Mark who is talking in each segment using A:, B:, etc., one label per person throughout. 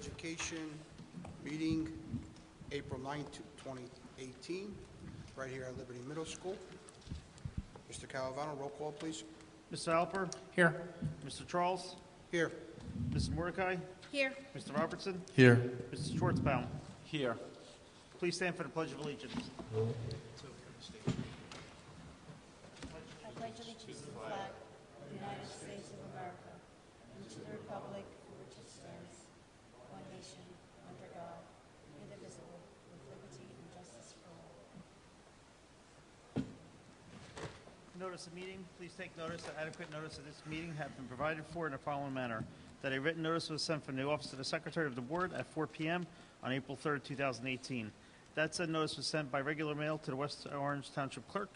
A: Education meeting April 9th, 2018, right here at Liberty Middle School. Mr. Calavano, roll call, please.
B: Mr. Alper?
C: Here.
B: Mr. Charles?
A: Here.
B: Mrs. Mordecai?
D: Here.
B: Mr. Robertson?
C: Here.
B: Mrs. Schwartzbaum?
C: Here.
B: Please stand for the Pledge of Allegiance.
D: I pledge allegiance to the flag of the United States of America and to the republic for which it stands, one nation, under God, indivisible, with liberty and justice for all.
B: Notice of meeting. Please take notice that adequate notice of this meeting have been provided for in the following manner. That a written notice was sent from the Office of the Secretary of the Board at 4 p.m. on April 3rd, 2018. That said notice was sent by regular mail to the West Orange Township Clerk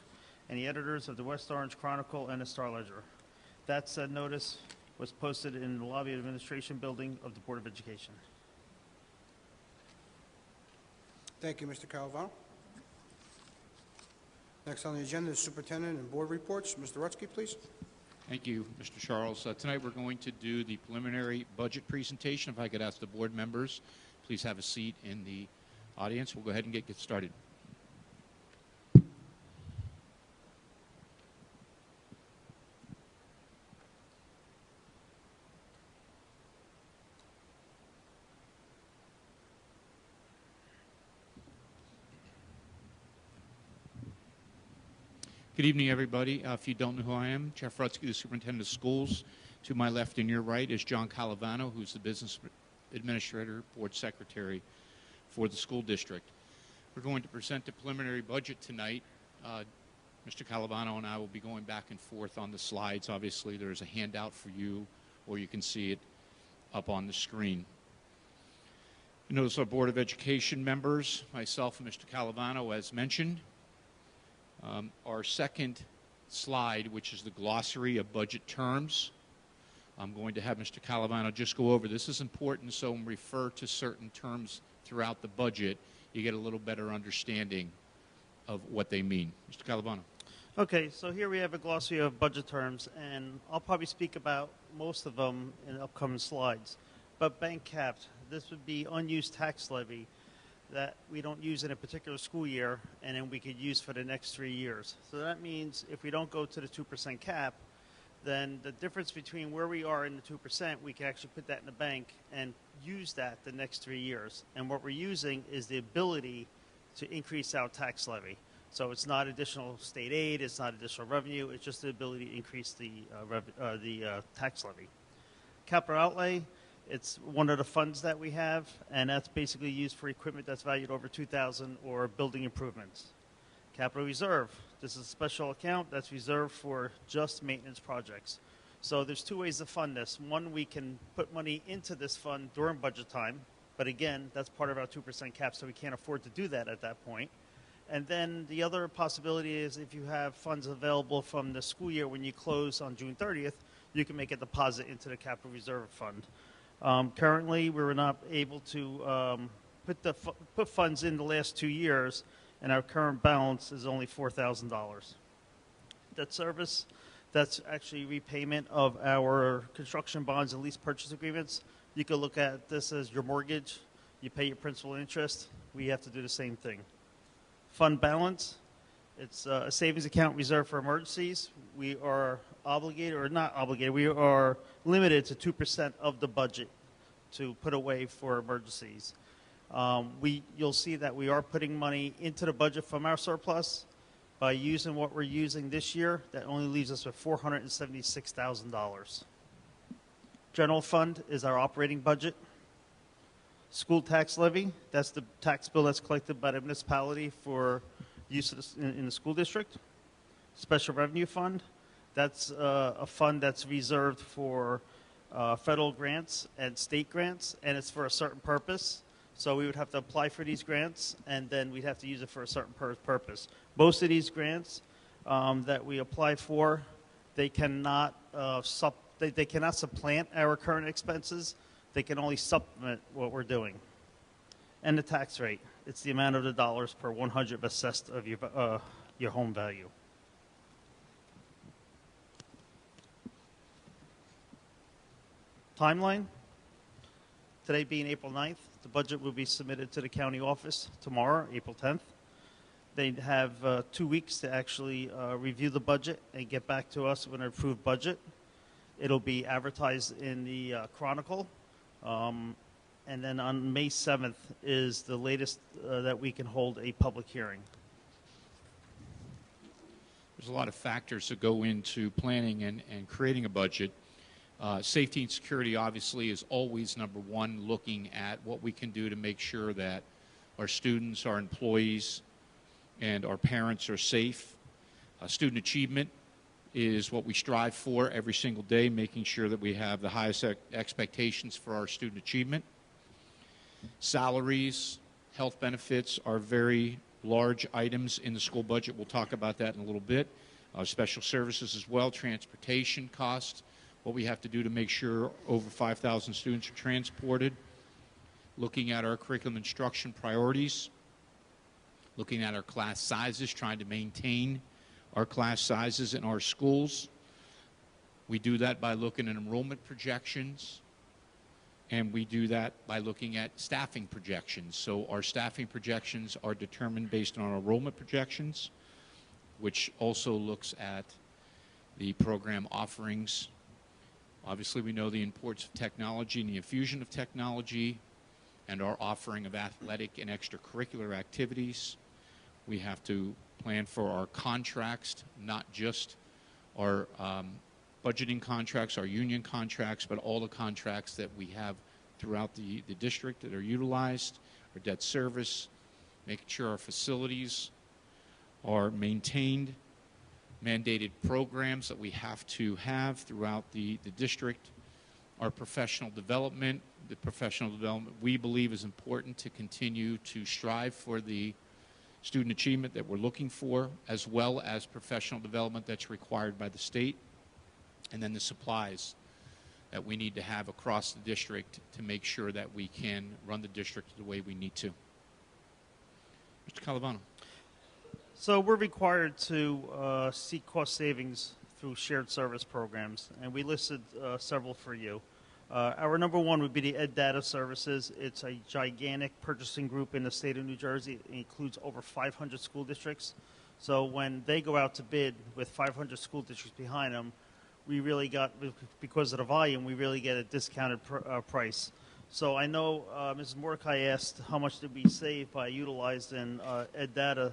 B: and the editors of the West Orange Chronicle and the Star Ledger. That said notice was posted in the lobby administration building of the Board of Education.
A: Thank you, Mr. Calavano. Next on the agenda is Superintendent and Board reports. Mr. Rutsky, please.
E: Thank you, Mr. Charles. Tonight we're going to do the preliminary budget presentation. If I could ask the board members, please have a seat in the audience. We'll go ahead and get started. Good evening, everybody. If you don't know who I am, Jeff Rutsky, the Superintendent of Schools. To my left and your right is John Calavano, who's the Business Administrator, Board Secretary for the school district. We're going to present the preliminary budget tonight. Mr. Calavano and I will be going back and forth on the slides. Obviously, there's a handout for you, or you can see it up on the screen. You notice our Board of Education members, myself and Mr. Calavano, as mentioned. Our second slide, which is the glossary of budget terms, I'm going to have Mr. Calavano just go over. This is important, so when we refer to certain terms throughout the budget, you get a little better understanding of what they mean. Mr. Calavano.
B: Okay, so here we have a glossary of budget terms, and I'll probably speak about most of them in upcoming slides. But bank capped, this would be unused tax levy that we don't use in a particular school year, and then we could use for the next 3 years. So that means if we don't go to the 2% cap, then the difference between where we are in the 2%, we can actually put that in the bank and use that the next 3 years. And what we're using is the ability to increase our tax levy. So it's not additional state aid, it's not additional revenue, it's just the ability to increase the tax levy. Capital outlay, it's one of the funds that we have, and that's basically used for equipment that's valued over $2,000 or building improvements. Capital reserve, this is a special account that's reserved for just maintenance projects. So there's two ways to fund this. One, we can put money into this fund during budget time, but again, that's part of our 2% cap, so we can't afford to do that at that point. And then the other possibility is if you have funds available from the school year when you close on June 30th, you can make a deposit into the capital reserve fund. Currently, we were not able to put funds in the last 2 years, and our current balance is only $4,000. Debt service, that's actually repayment of our construction bonds and lease purchase agreements. You can look at this as your mortgage. You pay your principal and interest. We have to do the same thing. Fund balance, it's a savings account reserved for emergencies. We are obligated, or not obligated, we are limited to 2% of the budget to put away for emergencies. You'll see that we are putting money into the budget from our surplus. By using what we're using this year, that only leaves us with $476,000. General fund is our operating budget. School tax levy, that's the tax bill that's collected by the municipality for use in the school district. Special revenue fund, that's a fund that's reserved for federal grants and state grants, and it's for a certain purpose. So we would have to apply for these grants, and then we'd have to use it for a certain purpose. Most of these grants that we apply for, they cannot they cannot supplant our current expenses. They can only supplement what we're doing. And the tax rate, it's the amount of the dollars per 100 assessed of your home value. Timeline. Today being April 9th, the budget will be submitted to the county office tomorrow, April 10th. They have 2 weeks to actually review the budget and get back to us with an approved budget. It'll be advertised in the Chronicle. And then on May 7th is the latest that we can hold a public hearing.
E: There's a lot of factors that go into planning and creating a budget. Safety and security obviously is always number one, looking at what we can do to make sure that our students, our employees, and our parents are safe. Student achievement is what we strive for every single day, making sure that we have the highest expectations for our student achievement. Salaries, health benefits are very large items in the school budget. We'll talk about that in a little bit. Special services as well, transportation costs, what we have to do to make sure over 5,000 students are transported. Looking at our curriculum instruction priorities, looking at our class sizes, trying to maintain our class sizes in our schools. We do that by looking at enrollment projections, and we do that by looking at staffing projections. So our staffing projections are determined based on our enrollment projections, which also looks at the program offerings. Obviously, we know the importance of technology and the infusion of technology and our offering of athletic and extracurricular activities. We have to plan for our contracts, not just our budgeting contracts, our union contracts, but all the contracts that we have throughout the district that are utilized, our debt service, making sure our facilities are maintained, mandated programs that we have to have throughout the district, our professional development. The professional development we believe is important to continue to strive for the student achievement that we're looking for, as well as professional development that's required by the state, and then the supplies that we need to have across the district to make sure that we can run the district the way we need to. Mr. Calavano.
B: So we're required to seek cost savings through shared service programs, and we listed several for you. Our number one would be the Ed Data Services. It's a gigantic purchasing group in the state of New Jersey. It includes over 500 school districts. So when they go out to bid with 500 school districts behind them, we really got, because of the volume, we really get a discounted price. So I know Mrs. Mordecai asked how much did we save by utilizing Ed Data,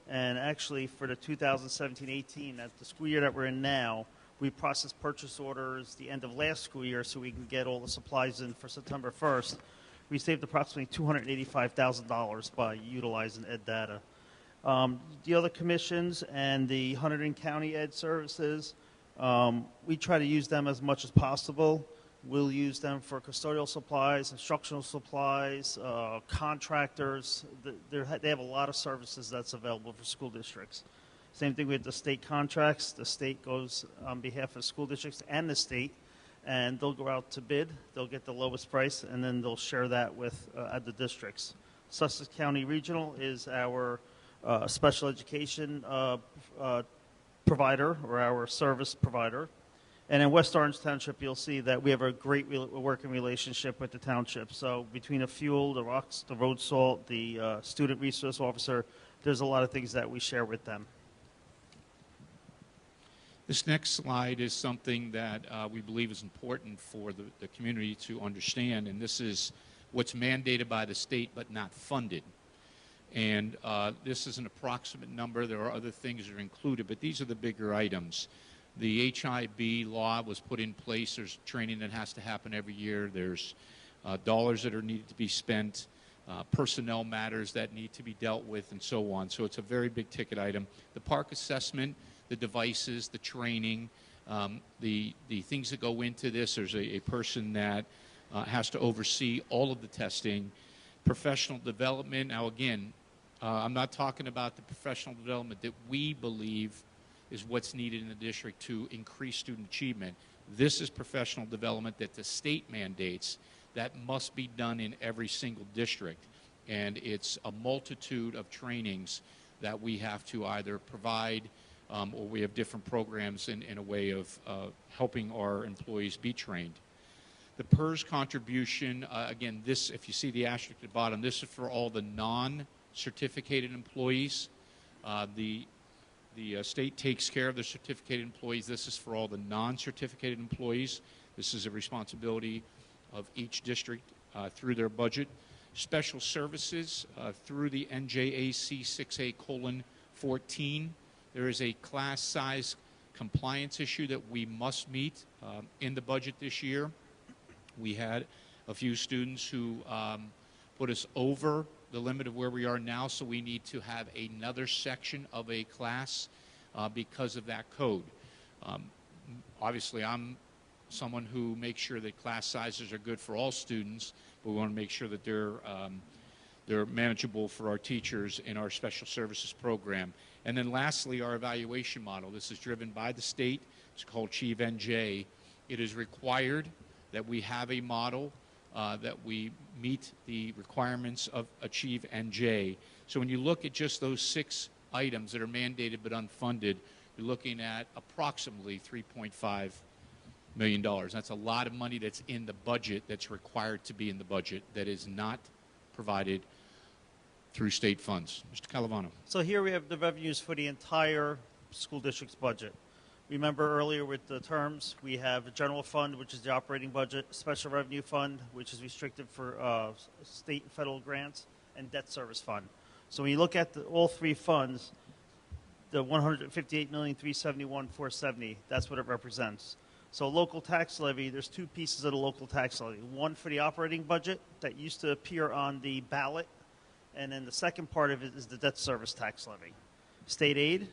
B: and actually for the 2017-18, at the school year that we're in now, we processed purchase orders the end of last school year so we can get all the supplies in for September 1st. We saved approximately $285,000 by utilizing Ed Data. The other commissions and the Hunterdon County Ed Services, we try to use them as much as possible. We'll use them for custodial supplies, instructional supplies, contractors. They have a lot of services that's available for school districts. Same thing with the state contracts. The state goes on behalf of school districts and the state, and they'll go out to bid. They'll get the lowest price, and then they'll share that with the districts. Sussex County Regional is our special education provider, or our service provider. And in West Orange Township, you'll see that we have a great working relationship with the township. So between the fuel, the rocks, the road salt, the student resource officer, there's a lot of things that we share with them.
E: This next slide is something that we believe is important for the community to understand, and this is what's mandated by the state but not funded. And this is an approximate number. There are other things that are included, but these are the bigger items. The HIB law was put in place. There's training that has to happen every year. There's dollars that are needed to be spent, personnel matters that need to be dealt with, and so on. So it's a very big ticket item. The park assessment, the devices, the training, the things that go into this. There's a person that has to oversee all of the testing. Professional development. Now, again, I'm not talking about the professional development that we believe is what's needed in the district to increase student achievement. This is professional development that the state mandates that must be done in every single district. And it's a multitude of trainings that we have to either provide or we have different programs in a way of helping our employees be trained. The PERS contribution, again, this, if you see the asterisk at the bottom, this is for all the non-certificated employees. The state takes care of the certificated employees. This is for all the non-certificated employees. This is a responsibility of each district through their budget. Special services through the NJAC 6A:14. There is a class size compliance issue that we must meet in the budget this year. We had a few students who put us over the limit of where we are now, so we need to have another section of a class because of that code. Obviously, I'm someone who makes sure that class sizes are good for all students, but we want to make sure that they're manageable for our teachers in our special services program. And then lastly, our evaluation model. This is driven by the state. It's called Achieve NJ. It is required that we have a model that we meet the requirements of Achieve NJ. So when you look at just those 6 items that are mandated but unfunded, you're looking at approximately $3.5 million. That's a lot of money that's in the budget that's required to be in the budget that is not provided through state funds. Mr. Calavano.
B: So here we have the revenues for the entire school district's budget. Remember earlier with the terms, we have a general fund, which is the operating budget, special revenue fund, which is restricted for state and federal grants, and debt service fund. So when you look at all 3 funds, the $158,371,470, that's what it represents. So local tax levy, there's 2 pieces of the local tax levy. One for the operating budget that used to appear on the ballot, and then the second part of it is the debt service tax levy. State aid,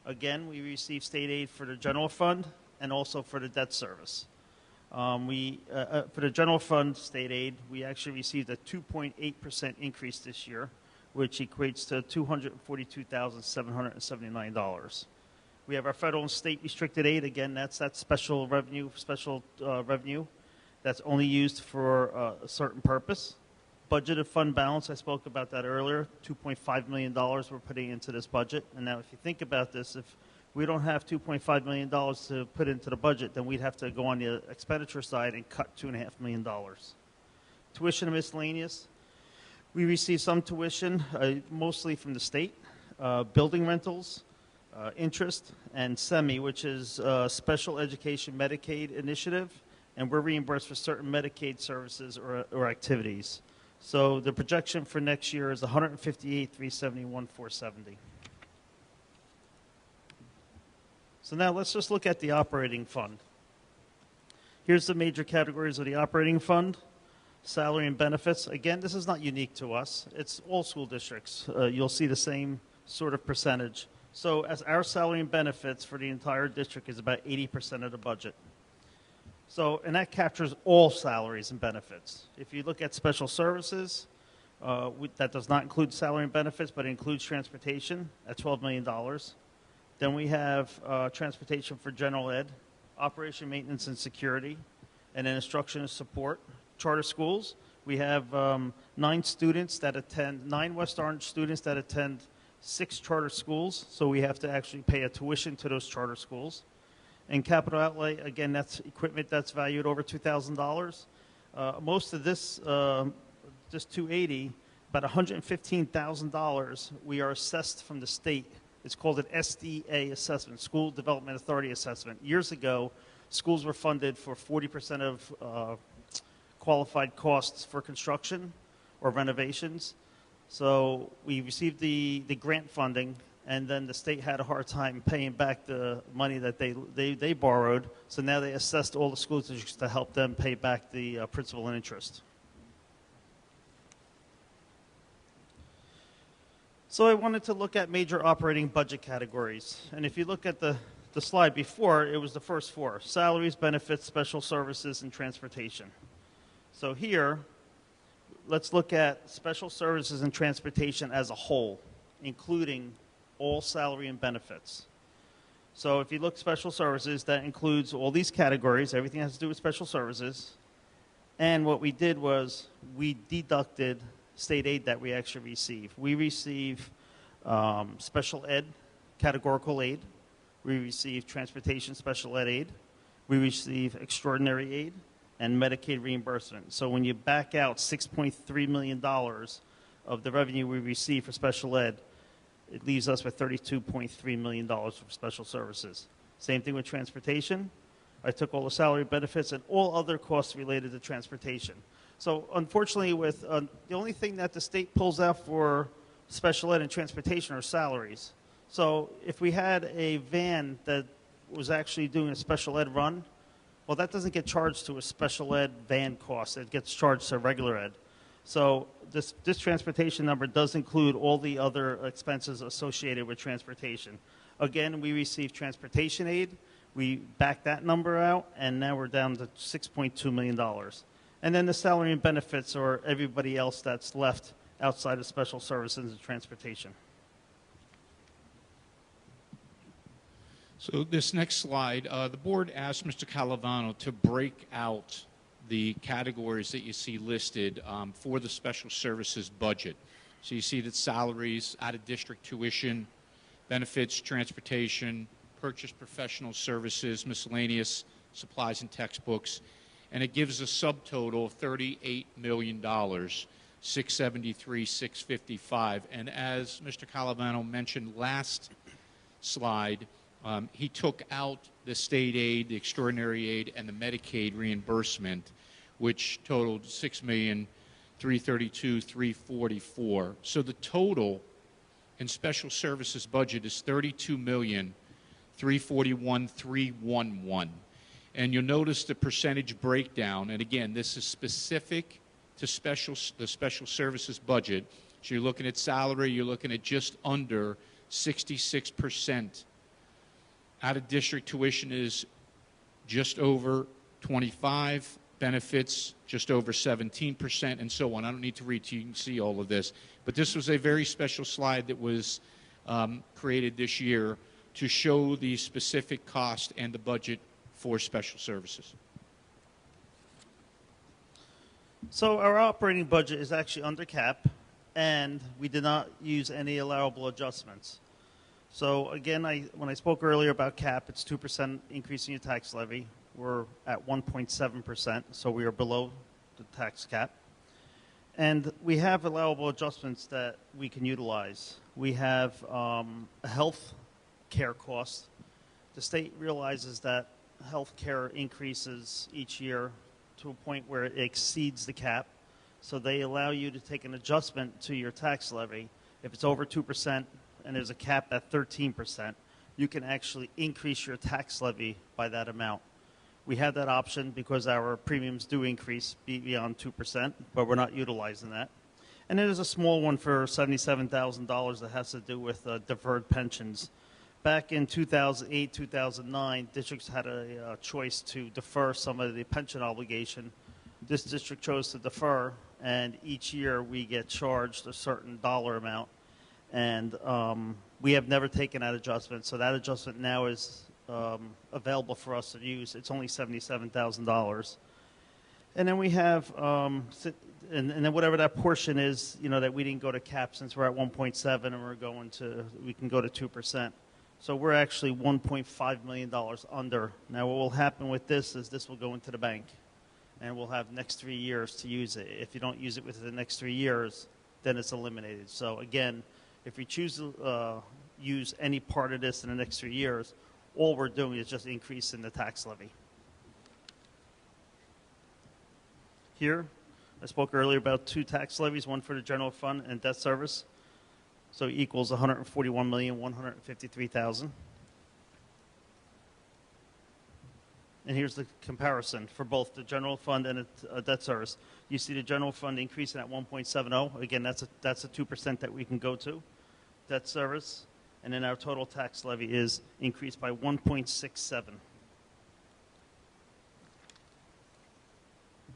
B: again, we receive state aid for the general fund and also for the debt service. For the general fund state aid, we actually received a 2.8% increase this year, which equates to $242,779. We have our federal and state restricted aid. Again, that's that special revenue that's only used for a certain purpose. Budgeted fund balance, I spoke about that earlier, $2.5 million we're putting into this budget. And now if you think about this, if we don't have $2.5 million to put into the budget, then we'd have to go on the expenditure side and cut $2.5 million. Tuition and miscellaneous. We receive some tuition, mostly from the state, building rentals, interest, and SEMI, which is Special Education Medicaid Initiative, and we're reimbursed for certain Medicaid services or activities. So the projection for next year is $158,371,470. So now let's just look at the operating fund. Here's the major categories of the operating fund. Salary and benefits. Again, this is not unique to us. It's all school districts. You'll see the same sort of percentage. So as our salary and benefits for the entire district is about 80% of the budget. So, and that captures all salaries and benefits. If you look at special services, that does not include salary and benefits, but it includes transportation at $12 million. Then we have transportation for general ed, operation, maintenance, and security, and then instruction and support. Charter schools, we have 9 students that attend, 9 West Orange students that attend 6 charter schools, so we have to actually pay a tuition to those charter schools. And capital outlay, again, that's equipment that's valued over $2,000. Most of this, just 280, about $115,000 we are assessed from the state. It's called an SDA assessment, School Development Authority assessment. Years ago, schools were funded for 40% of qualified costs for construction or renovations. So we received the grant funding, and then the state had a hard time paying back the money that they borrowed. So now they assessed all the school districts to help them pay back the principal and interest. So I wanted to look at major operating budget categories. And if you look at the slide before, it was the first 4: salaries, benefits, special services, and transportation. So here, let's look at special services and transportation as a whole, including all salary and benefits. So if you look at special services, that includes all these categories. Everything has to do with special services. And what we did was we deducted state aid that we actually receive. We receive special ed, categorical aid. We receive transportation special ed aid. We receive extraordinary aid. and Medicaid reimbursement. So when you back out $6.3 million of the revenue we receive for special ed, it leaves us with $32.3 million for special services. Same thing with transportation. I took all the salary benefits and all other costs related to transportation. So unfortunately, with the only thing that the state pulls out for special ed and transportation are salaries. So if we had a van that was actually doing a special ed run, well, that doesn't get charged to a special ed van cost. It gets charged to regular ed. So this transportation number does include all the other expenses associated with transportation. Again, we receive transportation aid. We back that number out, and now we're down to $6.2 million. And then the salary and benefits or everybody else that's left outside of special services and transportation.
E: So this next slide, the board asked Mr. Calavano to break out the categories that you see listed for the special services budget. So you see that salaries, out-of-district tuition, benefits, transportation, purchase professional services, miscellaneous supplies and textbooks, and it gives a subtotal of $38 million, $673,655. And as Mr. Calavano mentioned last slide, he took out the state aid, the extraordinary aid, and the Medicaid reimbursement, which totaled $6,332,344. So the total in special services budget is $32,341,311. And you'll notice the percentage breakdown. And again, this is specific to the special services budget. So you're looking at salary, you're looking at just under 66%. Out-of-district tuition is just over 25, benefits just over 17%, and so on. I don't need to read to you, you can see all of this. But this was a very special slide that was created this year to show the specific cost and the budget for special services.
B: So our operating budget is actually under cap, and we did not use any allowable adjustments. So again, when I spoke earlier about cap, it's 2% increase in your tax levy. We're at 1.7%, so we are below the tax cap. And we have allowable adjustments that we can utilize. We have a health care cost. The state realizes that health care increases each year to a point where it exceeds the cap. So they allow you to take an adjustment to your tax levy. If it's over 2%, and there's a cap at 13%, you can actually increase your tax levy by that amount. We have that option because our premiums do increase beyond 2%, but we're not utilizing that. And then there's a small one for $77,000 that has to do with deferred pensions. Back in 2008, 2009, districts had a choice to defer some of the pension obligation. This district chose to defer, and each year we get charged a certain dollar amount. And we have never taken that adjustment, so that adjustment now is available for us to use. It's only $77,000. And then we have, and then whatever that portion is, that we didn't go to cap since we're at 1.7 and we can go to 2%. So we're actually $1.5 million under. Now what will happen with this is this will go into the bank, and we'll have next 3 years to use it. If you don't use it within the next 3 years, then it's eliminated. So again, if we choose to use any part of this in the next 3 years, all we're doing is just increasing the tax levy. Here, I spoke earlier about 2 tax levies, one for the general fund and debt service. So it equals $141,153,000. And here's the comparison for both the general fund and the debt service. You see the general fund increasing at 1.70. Again, that's a 2% that we can go to. Debt service, and then our total tax levy is increased by 1.67.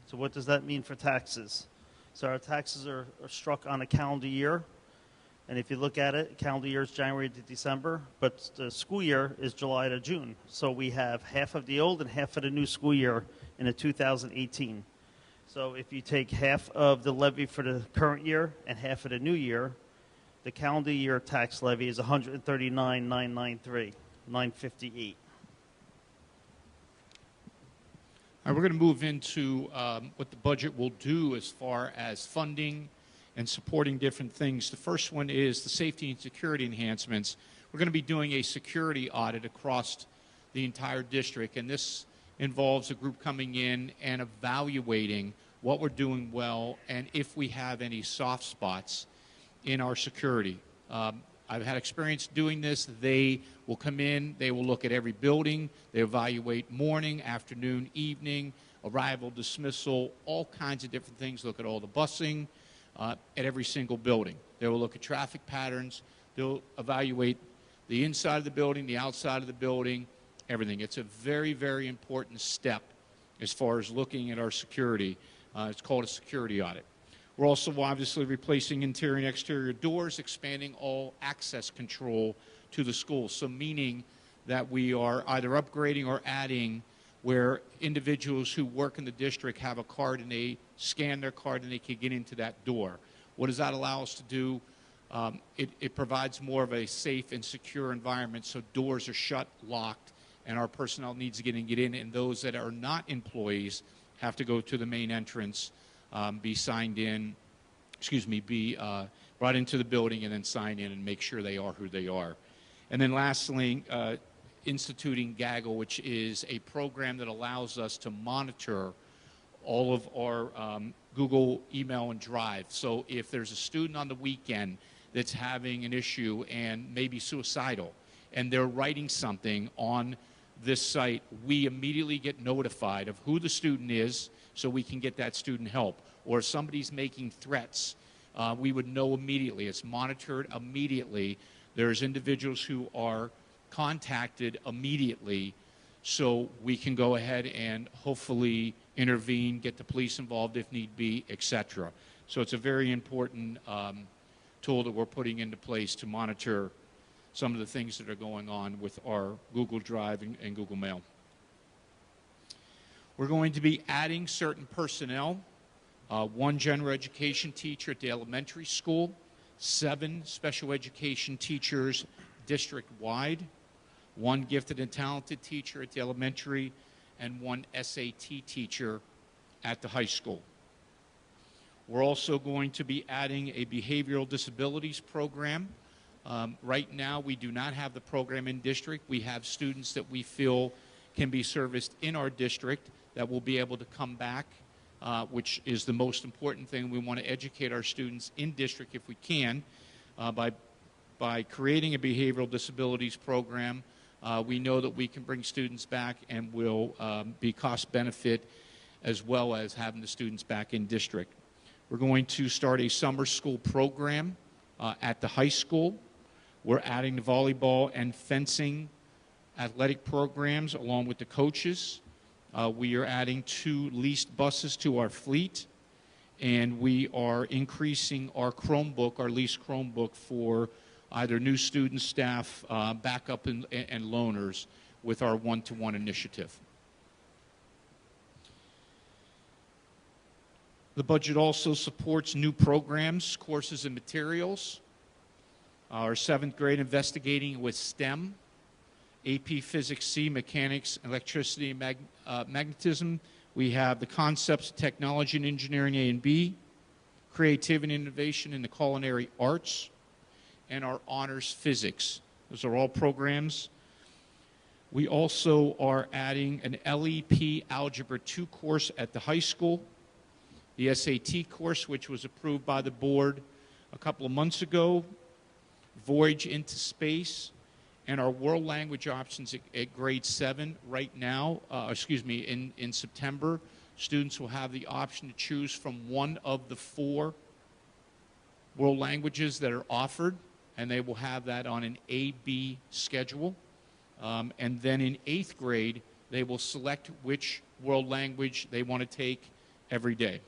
B: So what does that mean for taxes? So our taxes are struck on a calendar year, and if you look at it, calendar year is January to December, but the school year is July to June. So we have half of the old and half of the new school year in the 2018. So if you take half of the levy for the current year and half of the new year, the calendar year tax levy is $139,993, $958.
E: All right, we're going to move into what the budget will do as far as funding and supporting different things. The first one is the safety and security enhancements. We're going to be doing a security audit across the entire district, and this involves a group coming in and evaluating what we're doing well and if we have any soft spots in our security. I've had experience doing this. They will come in, they will look at every building, they evaluate morning, afternoon, evening, arrival, dismissal, all kinds of different things, look at all the busing at every single building. They will look at traffic patterns, they'll evaluate the inside of the building, the outside of the building, everything. It's a very, very important step as far as looking at our security. It's called a security audit. We're also obviously replacing interior and exterior doors, expanding all access control to the school. So meaning that we are either upgrading or adding where individuals who work in the district have a card and they scan their card and they can get into that door. What does that allow us to do? It provides more of a safe and secure environment, so doors are shut, locked, and our personnel needs to get in, and those that are not employees have to go to the main entrance, be signed in, be brought into the building and then sign in and make sure they are who they are. And then lastly, instituting Gaggle, which is a program that allows us to monitor all of our Google email and Drive. So if there's a student on the weekend that's having an issue and maybe suicidal, and they're writing something on this site, we immediately get notified of who the student is so we can get that student help. Or if somebody's making threats, we would know immediately. It's monitored immediately. There's individuals who are contacted immediately so we can go ahead and hopefully intervene, get the police involved if need be, etc. So it's a very important tool that we're putting into place to monitor some of the things that are going on with our Google Drive and Google Mail. We're going to be adding certain personnel, one general education teacher at the elementary school, 7 special education teachers district-wide, 1 gifted and talented teacher at the elementary, and 1 SAT teacher at the high school. We're also going to be adding a behavioral disabilities program. Right now, we do not have the program in district. We have students that we feel can be serviced in our district that will be able to come back, which is the most important thing. We want to educate our students in district if we can. By creating a behavioral disabilities program, we know that we can bring students back and will be cost benefit as well as having the students back in district. We're going to start a summer school program at the high school. We're adding the volleyball and fencing athletic programs along with the coaches. We are adding 2 leased buses to our fleet, and we are increasing our Chromebook, our leased Chromebook, for either new student, staff, backup, and loaners with our one-to-one initiative. The budget also supports new programs, courses, and materials. Our 7th grade investigating with STEM, AP Physics C, Mechanics, Electricity, and Magnetism. We have the Concepts of Technology and Engineering A and B, Creativity and Innovation in the Culinary Arts, and our Honors Physics. Those are all programs. We also are adding an LEP Algebra 2 course at the high school, the SAT course, which was approved by the board a couple of months ago, Voyage into Space, and our world language options at grade 7 right now, in September. Students will have the option to choose from one of the 4 world languages that are offered, and they will have that on an A-B schedule. And then in 8th grade, they will select which world language they want to take every day.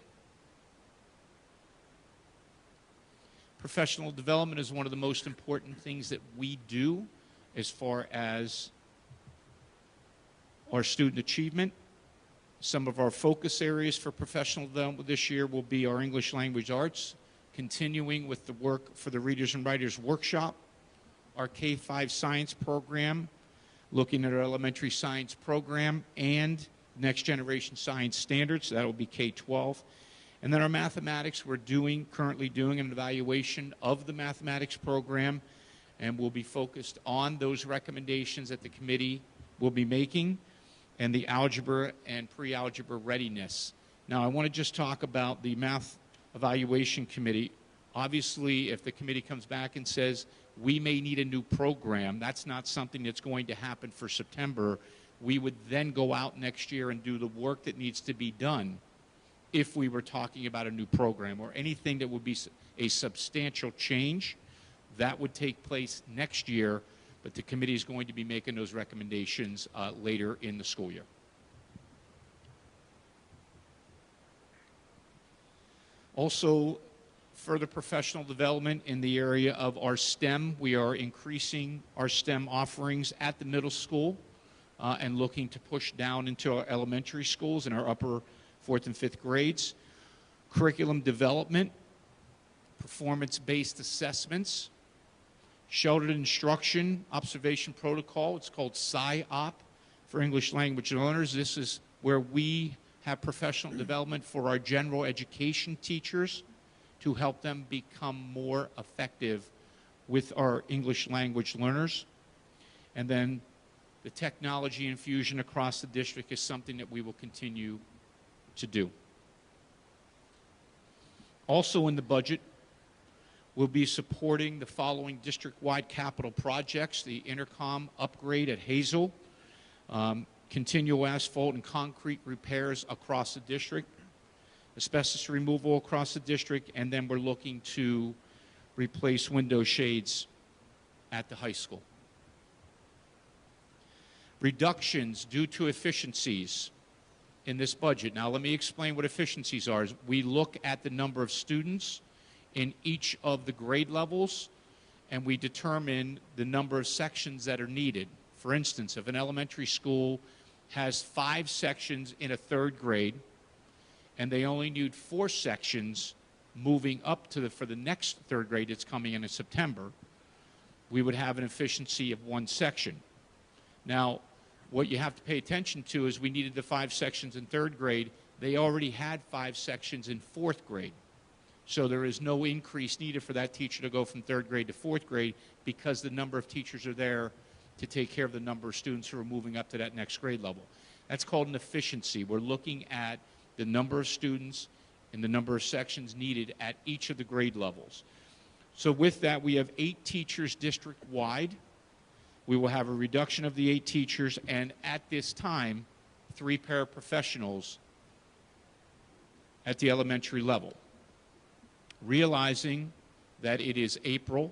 E: Professional development is one of the most important things that we do as far as our student achievement. Some of our focus areas for professional development this year will be our English language arts, continuing with the work for the Readers and Writers Workshop, our K-5 science program, looking at our elementary science program, and Next Generation Science Standards, that will be K-12. And then our mathematics, we're currently doing an evaluation of the mathematics program, and we'll be focused on those recommendations that the committee will be making and the algebra and pre-algebra readiness. Now, I want to just talk about the Math Evaluation Committee. Obviously, if the committee comes back and says, we may need a new program, that's not something that's going to happen for September. We would then go out next year and do the work that needs to be done if we were talking about a new program or anything that would be a substantial change. That would take place next year, but the committee is going to be making those recommendations later in the school year. Also, further professional development in the area of our STEM. We are increasing our STEM offerings at the middle school and looking to push down into our elementary schools and our upper 4th and 5th grades. Curriculum development, performance-based assessments, sheltered instruction, observation protocol. It's called SciOp for English language learners. This is where we have professional development for our general education teachers to help them become more effective with our English language learners. And then the technology infusion across the district is something that we will continue to do. Also in the budget, we'll be supporting the following district-wide capital projects: the intercom upgrade at Hazel, continual asphalt and concrete repairs across the district, asbestos removal across the district, and then we're looking to replace window shades at the high school. Reductions due to efficiencies in this budget. Now, let me explain what efficiencies are. We look at the number of students in each of the grade levels, and we determine the number of sections that are needed. For instance, if an elementary school has 5 sections in a 3rd grade, and they only need 4 sections moving up to for the next 3rd grade that's coming in September, we would have an efficiency of 1 section. Now, what you have to pay attention to is we needed the 5 sections in 3rd grade. They already had 5 sections in 4th grade. So there is no increase needed for that teacher to go from 3rd grade to 4th grade because the number of teachers are there to take care of the number of students who are moving up to that next grade level. That's called an efficiency. We're looking at the number of students and the number of sections needed at each of the grade levels. So with that, we have 8 teachers district-wide. We will have a reduction of the 8 teachers, and at this time, 3 paraprofessionals at the elementary level. Realizing that it is April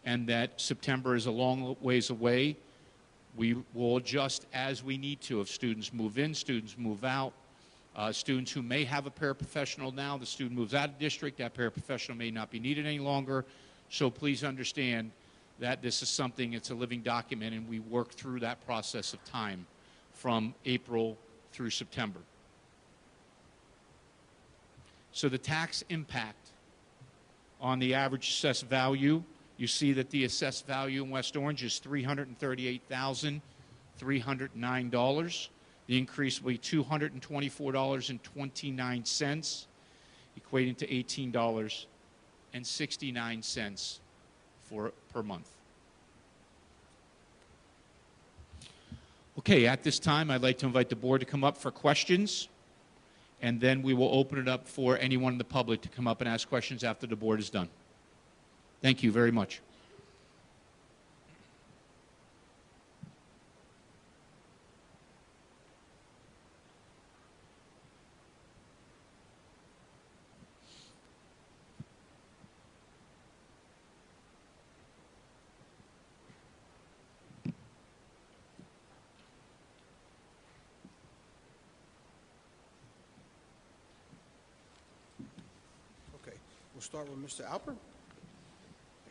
E: and that September is a long ways away, we will adjust as we need to. If students move in, students move out, students who may have a paraprofessional now, the student moves out of district, that paraprofessional may not be needed any longer. So please understand that this is something, it's a living document, and we work through that process of time from April through September. So the tax impact on the average assessed value, you see that the assessed value in West Orange is $338,309. The increase will be $224.29, equating to $18.69 per month. Okay, at this time, I'd like to invite the board to come up for questions, and then we will open it up for anyone in the public to come up and ask questions after the board is done. Thank you very much.
A: We'll start with Mr. Alper.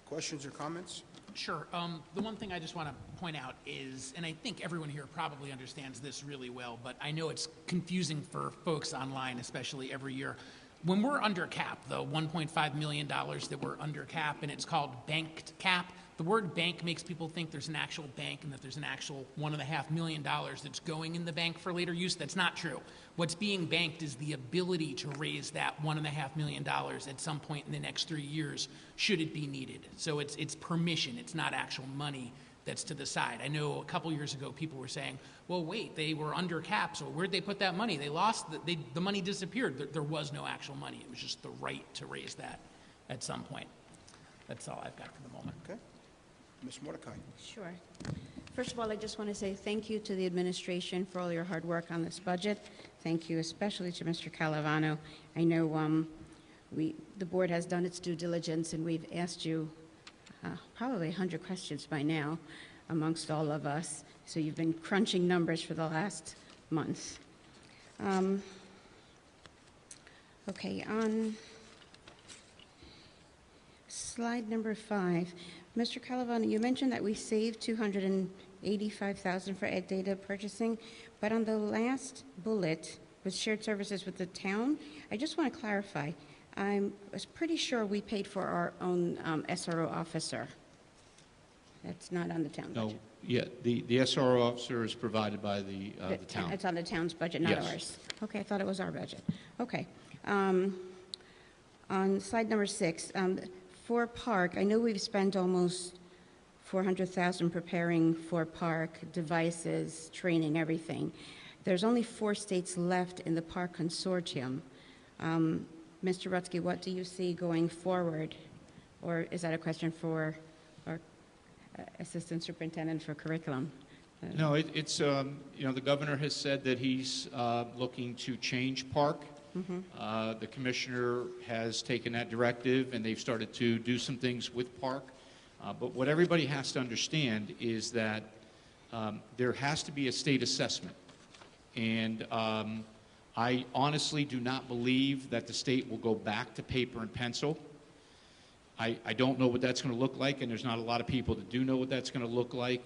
A: Questions or comments?
C: Sure. The one thing I just want to point out is, and I think everyone here probably understands this really well, but I know it's confusing for folks online, especially every year. When we're under cap, the $1.5 million that we're under cap, and it's called banked cap, The word bank makes people think there's an actual bank and that there's an actual $1.5 million that's going in the bank for later use. That's not true. What's being banked is the ability to raise that $1.5 million at some point in the next 3 years, should it be needed. So it's permission. It's not actual money that's to the side. I know a couple years ago people were saying, well, wait, they were under cap, so where'd they put that money? They lost, the money disappeared. There was no actual money. It was just the right to raise that at some point. That's all I've got for the moment.
A: Okay. Ms. Mordecai.
D: Sure. First of all, I just want to say thank you to the administration for all your hard work on this budget. Thank you especially to Mr. Calavano. I know the board has done its due diligence, and we've asked you probably 100 questions by now amongst all of us. So you've been crunching numbers for the last month. Okay, on slide number 5, Mr. Calavano, you mentioned that we saved $285,000 for ed data purchasing, but on the last bullet with shared services with the town, I just want to clarify. I was pretty sure we paid for our own SRO officer. That's not on the town budget.
E: No, yeah, the SRO officer is provided by the town.
D: It's on the town's budget, not
E: Yes.
D: ours. Okay, I thought it was our budget. Okay. On slide number 6, for park, I know we've spent almost $400,000 preparing for park, devices, training, everything. There's only 4 states left in the park consortium. Mr. Rutsky, what do you see going forward? Or is that a question for our Assistant Superintendent for Curriculum?
E: No, it's the governor has said that he's looking to change park. The commissioner has taken that directive, and they've started to do some things with park. But what everybody has to understand is that there has to be a state assessment. And I honestly do not believe that the state will go back to paper and pencil. I don't know what that's going to look like, and there's not a lot of people that do know what that's going to look like.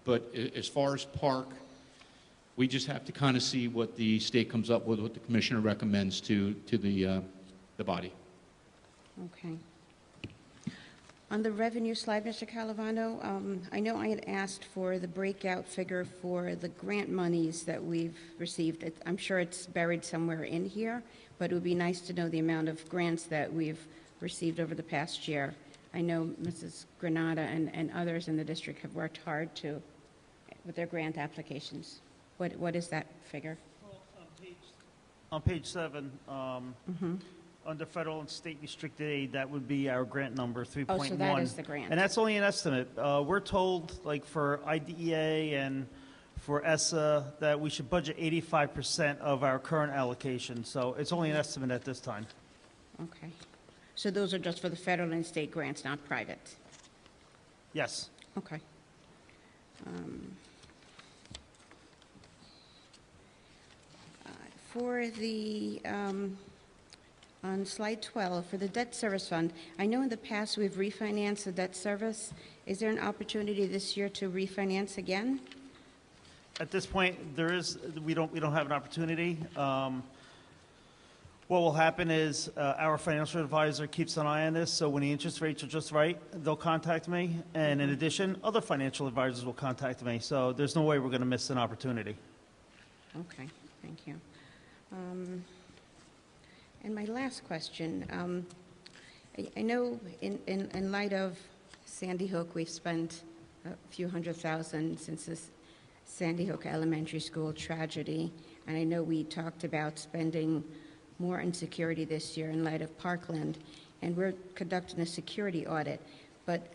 E: But as far as park, we just have to kind of see what the state comes up with, what the commissioner recommends to the body.
D: Okay. On the revenue slide, Mr. Calavano, I know I had asked for the breakout figure for the grant monies that we've received. I'm sure it's buried somewhere in here, but it would be nice to know the amount of grants that we've received over the past year. I know Mrs. Granada and others in the district have worked hard with their grant applications. What is that figure?
B: Well, on page 7, under federal and state restricted aid, that would be our grant number, 3.1.
D: Oh, so that is the grant.
B: And that's only an estimate. We're told, like for IDEA and for ESSA, that we should budget 85% of our current allocation. So it's only an estimate at this time.
D: Okay. So those are just for the federal and state grants, not private?
B: Yes.
D: Okay. For the, on slide 12, for the debt service fund, I know in the past we've refinanced the debt service. Is there an opportunity this year to refinance again?
B: At this point, we don't have an opportunity. What will happen is our financial advisor keeps an eye on this, so when the interest rates are just right, they'll contact me. And in addition, other financial advisors will contact me. So there's no way we're going to miss an opportunity.
D: Okay, thank you. And my last question, I know in light of Sandy Hook, we've spent a few $100,000 since this Sandy Hook Elementary School tragedy, and I know we talked about spending more in security this year in light of Parkland, and we're conducting a security audit. But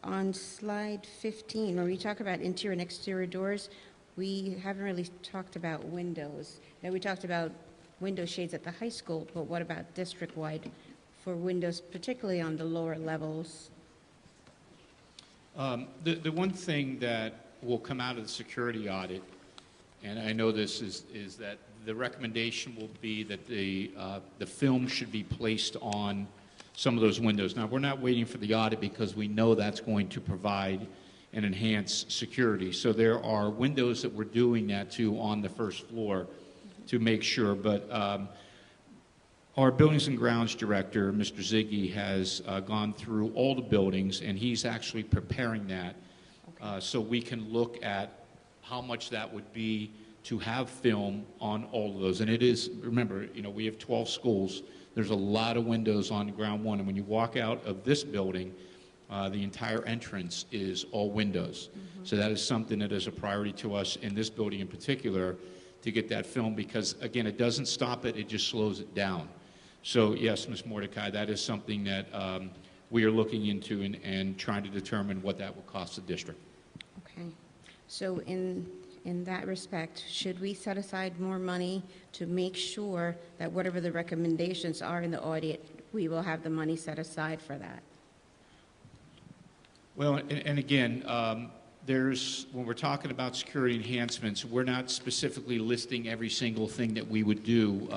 D: on slide 15, when we talk about interior and exterior doors, we haven't really talked about windows. Now, we talked about window shades at the high school, but what about district-wide for windows, particularly on the lower levels?
E: The one thing that will come out of the security audit, and I know this is that the recommendation will be that the film should be placed on some of those windows. Now, we're not waiting for the audit because we know that's going to provide and enhance security. So there are windows that we're doing that to on the first floor to make sure. But Our Buildings and Grounds Director, Mr. Ziggy, has gone through all the buildings, and he's actually preparing that so we can look at how much that would be to have film on all of those. And it is, remember, you know, we have 12 schools. There's a lot of windows on ground one, and when you walk out of this building, the entire entrance is all windows. So that is something that is a priority to us in this building in particular, to get that film, because, again, it doesn't stop it, it just slows it down. So, yes, Ms. Mordecai, that is something that we are looking into and trying to determine what that will cost the district.
F: Okay. So in that respect, should we set aside more money to make sure that whatever the recommendations are in the audit, we will have the money set aside for that?
E: Well, and again, when we're talking about security enhancements, we're not specifically listing every single thing that we would do,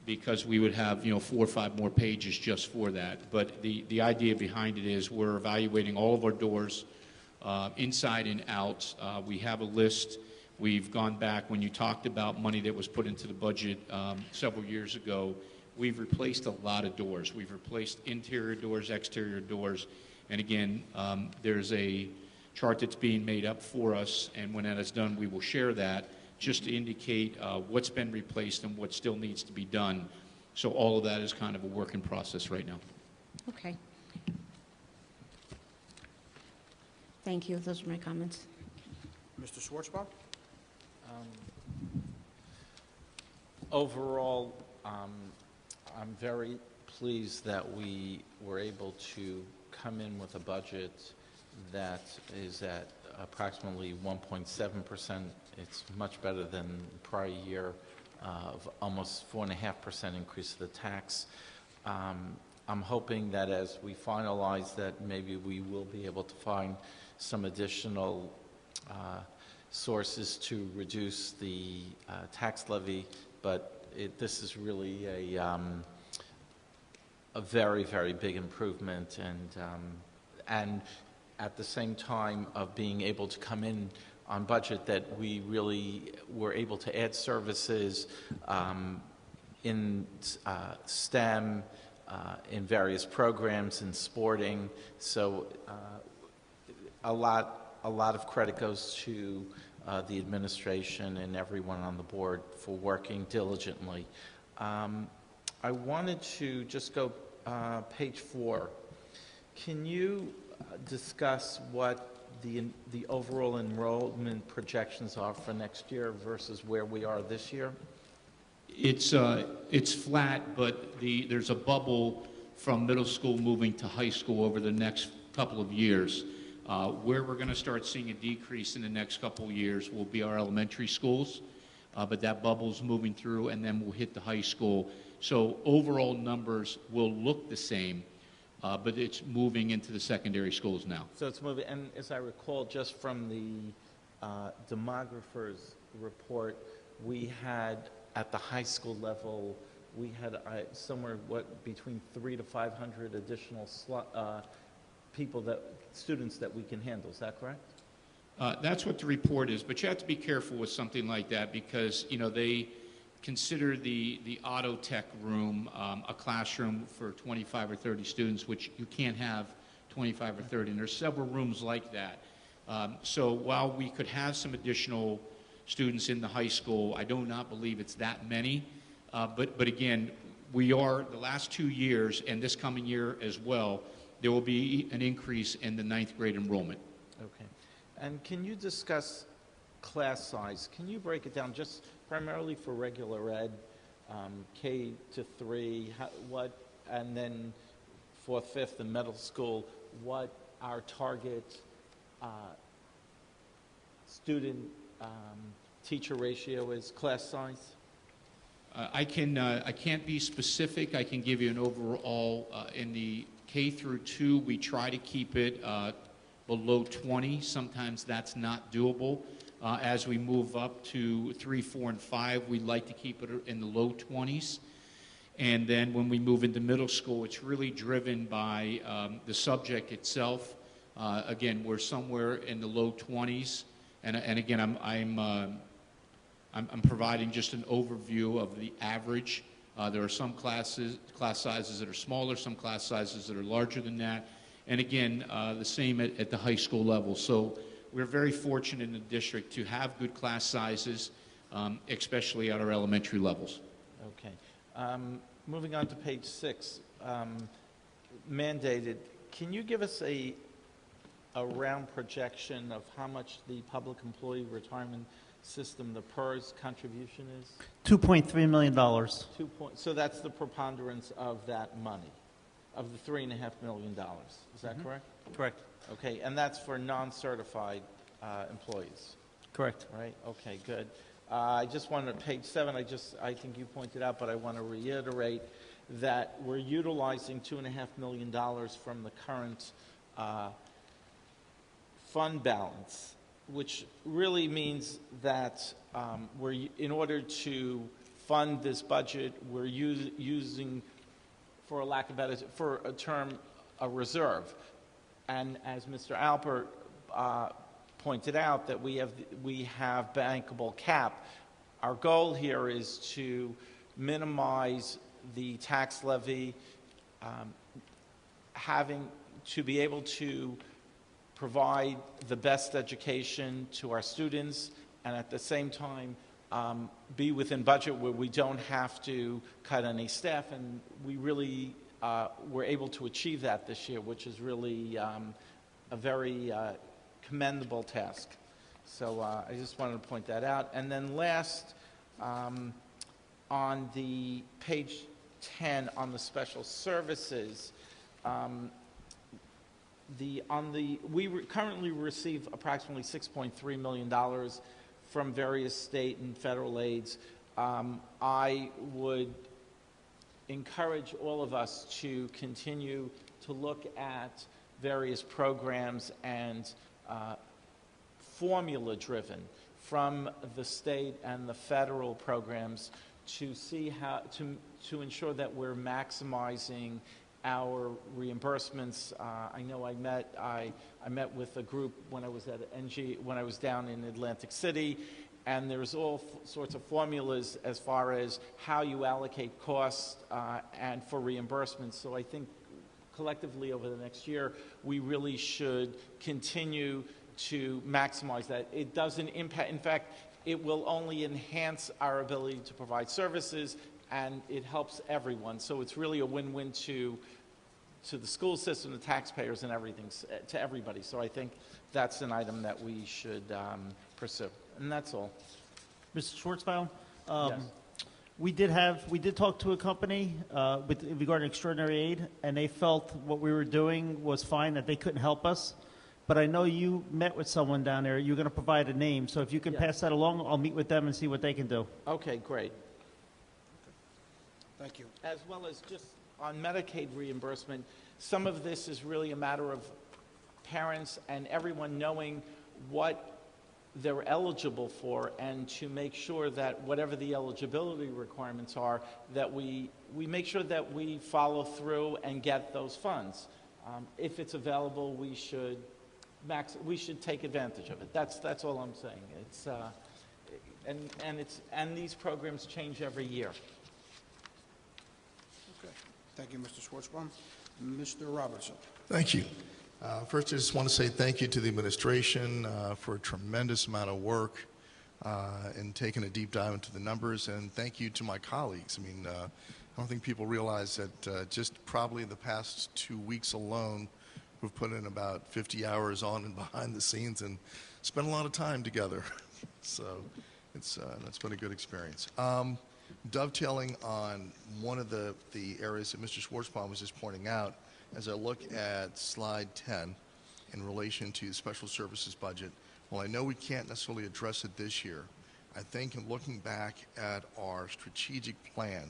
E: because we would have, 4 or 5 more pages just for that. But the idea behind it is we're evaluating all of our doors, inside and out. We have a list. We've gone back, when you talked about money that was put into the budget several years ago, we've replaced a lot of doors. We've replaced interior doors, exterior doors. And again, there's a chart that's being made up for us, and when that is done, we will share that just to indicate what's been replaced and what still needs to be done. So all of that is kind of a work in process right now.
F: Okay. Thank you. Those are my comments.
A: Mr. Schwartzbaum?
G: Overall, I'm very pleased that we were able to come in with a budget that is at approximately 1.7%. It's much better than the prior year of almost 4.5% increase of the tax. I'm hoping that as we finalize that, maybe we will be able to find some additional sources to reduce the tax levy, but this is really a very, very big improvement, and at the same time of being able to come in on budget, that we really were able to add services in STEM, in various programs, in sporting. So a lot of credit goes to the administration and everyone on the board for working diligently. I wanted to just go page 4. Can you discuss what the overall enrollment projections are for next year versus where we are this year?
E: It's flat, but there's a bubble from middle school moving to high school over the next couple of years. Where we're going to start seeing a decrease in the next couple of years will be our elementary schools, but that bubble's moving through, and then we'll hit the high school. So overall numbers will look the same, but it's moving into the secondary schools now.
G: So it's moving, and as I recall, just from the demographer's report, we had at the high school level, we had somewhere between 300 to 500 additional students that we can handle. Is that correct?
E: That's what the report is, but you have to be careful with something like that because they consider the auto tech room a classroom for 25 or 30 students, which you can't have 25 or 30, and there's several rooms like that. So while we could have some additional students in the high school, I do not believe it's that many, but again, we are, the last 2 years and this coming year as well, there will be an increase in the 9th grade enrollment.
G: Okay. And can you discuss class size? Can you break it down just primarily for regular ed, K to 3, and then 4th, 5th, and middle school, what our target student teacher ratio is, class size?
E: I can't be specific. I can give you an overall. In the K through 2, we try to keep it below 20. Sometimes that's not doable. As we move up to 3, 4, and 5, we'd like to keep it in the low 20s. And then when we move into middle school, it's really driven by the subject itself. Again, we're somewhere in the low 20s. And again, I'm providing just an overview of the average There are some class sizes that are smaller, some class sizes that are larger than that, and again, the same at the high school level. So we're very fortunate in the district to have good class sizes, especially at our elementary levels.
G: Okay. Moving on to page 6, mandated. Can you give us a round projection of how much the public employee retirement system, the PERS contribution is?
B: $2.3 million.
G: So that's the preponderance of that money, of the $3.5 million. Is that correct?
B: Correct.
G: Okay, and that's for non-certified employees,
B: Correct.
G: right? Okay, good. I just wanted, page 7, I think you pointed out, but I want to reiterate that we're utilizing $2.5 million from the current fund balance, which really means that in order to fund this budget, we're using, for a lack of better, for a term, a reserve. And as Mr. Alpert pointed out, that we have bankable cap. Our goal here is to minimize the tax levy, to be able to provide the best education to our students, and at the same time be within budget where we don't have to cut any staff, and we really were able to achieve that this year, which is really a very commendable task. So I just wanted to point that out. And then last, on the page 10 on the special services, we currently receive approximately $6.3 million from various state and federal aids. I would encourage all of us to continue to look at various programs and formula-driven from the state and the federal programs to see how to ensure that we're maximizing our reimbursements. I know I met with a group when I was at when I was down in Atlantic City, and there's all sorts of formulas as far as how you allocate costs and for reimbursements. So I think collectively over the next year, we really should continue to maximize that. It doesn't impact, in fact, it will only enhance our ability to provide services, and it helps everyone. So it's really a win-win to the school system, the taxpayers, and everything, to everybody. So I think that's an item that we should pursue. And that's all.
B: Mr. Schwartzbaum,
G: Yes.
B: we did talk to a company regarding extraordinary aid, and they felt what we were doing was fine, that they couldn't help us. But I know you met with someone down there. You're going to provide a name. So if you can pass that along, I'll meet with them and see what they can do.
G: Okay, great.
A: Thank you.
G: As well as just on Medicaid reimbursement, some of this is really a matter of parents and everyone knowing what they're eligible for, and to make sure that whatever the eligibility requirements are, that we make sure that we follow through and get those funds. If it's available, we should take advantage of it. That's all I'm saying. It's and these programs change every year.
A: Okay. Thank you, Mr. Schwartzbaum. Mr. Robertson.
H: Thank you. First, I just want to say thank you to the administration for a tremendous amount of work in taking a deep dive into the numbers, and thank you to my colleagues. I mean, I don't think people realize that just probably the past 2 weeks alone, we've put in about 50 hours on and behind the scenes and spent a lot of time together. So that's been a good experience. Dovetailing on one of the areas that Mr. Schwartzbaum was just pointing out, as I look at slide 10 in relation to the special services budget, well, I know we can't necessarily address it this year. I think in looking back at our strategic plan,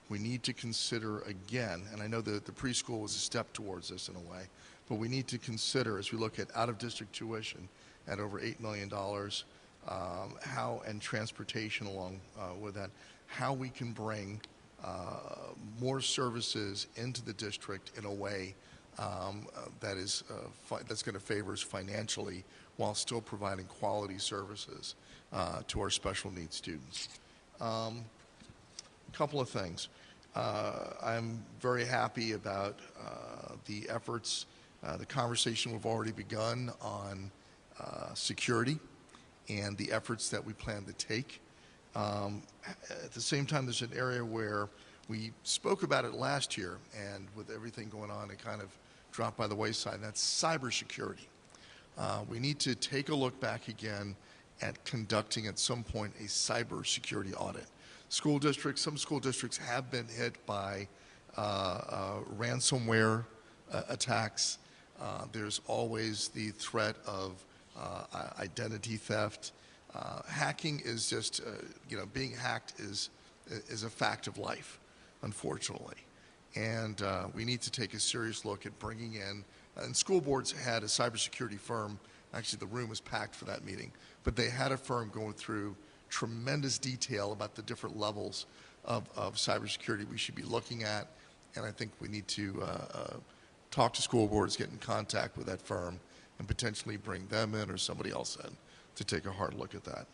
H: we need to consider again, and I know that the preschool was a step towards this in a way, but we need to consider, as we look at out-of-district tuition at over $8 million, how, and transportation along with that, how we can bring more services into the district in a way that's going to favor us financially while still providing quality services to our special needs students. A couple of things. I'm very happy about the efforts, the conversation we've already begun on security and the efforts that we plan to take. At the same time, there's an area where we spoke about it last year, and with everything going on, it kind of dropped by the wayside, and that's cybersecurity. We need to take a look back again at conducting at some point a cybersecurity audit. Some school districts have been hit by ransomware attacks. There's always the threat of identity theft. Hacking is just, being hacked is a fact of life, unfortunately. And we need to take a serious look at bringing in, and school boards had a cybersecurity firm, actually the room was packed for that meeting, but they had a firm going through tremendous detail about the different levels of cybersecurity we should be looking at, and I think we need to talk to school boards, get in contact with that firm, and potentially bring them in or somebody else in to take a hard look at that.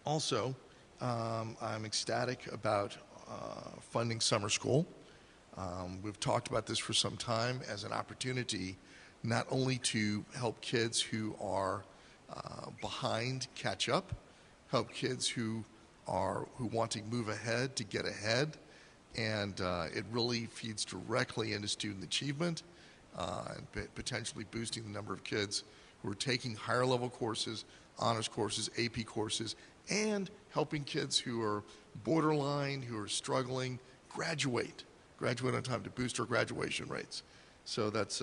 H: Also, I'm ecstatic about funding summer school. We've talked about this for some time as an opportunity not only to help kids who are behind catch up, help kids who want to move ahead to get ahead, and it really feeds directly into student achievement and potentially boosting the number of kids who are taking higher level courses, honors courses, AP courses, and helping kids who are borderline, who are struggling, graduate on time to boost our graduation rates. So that's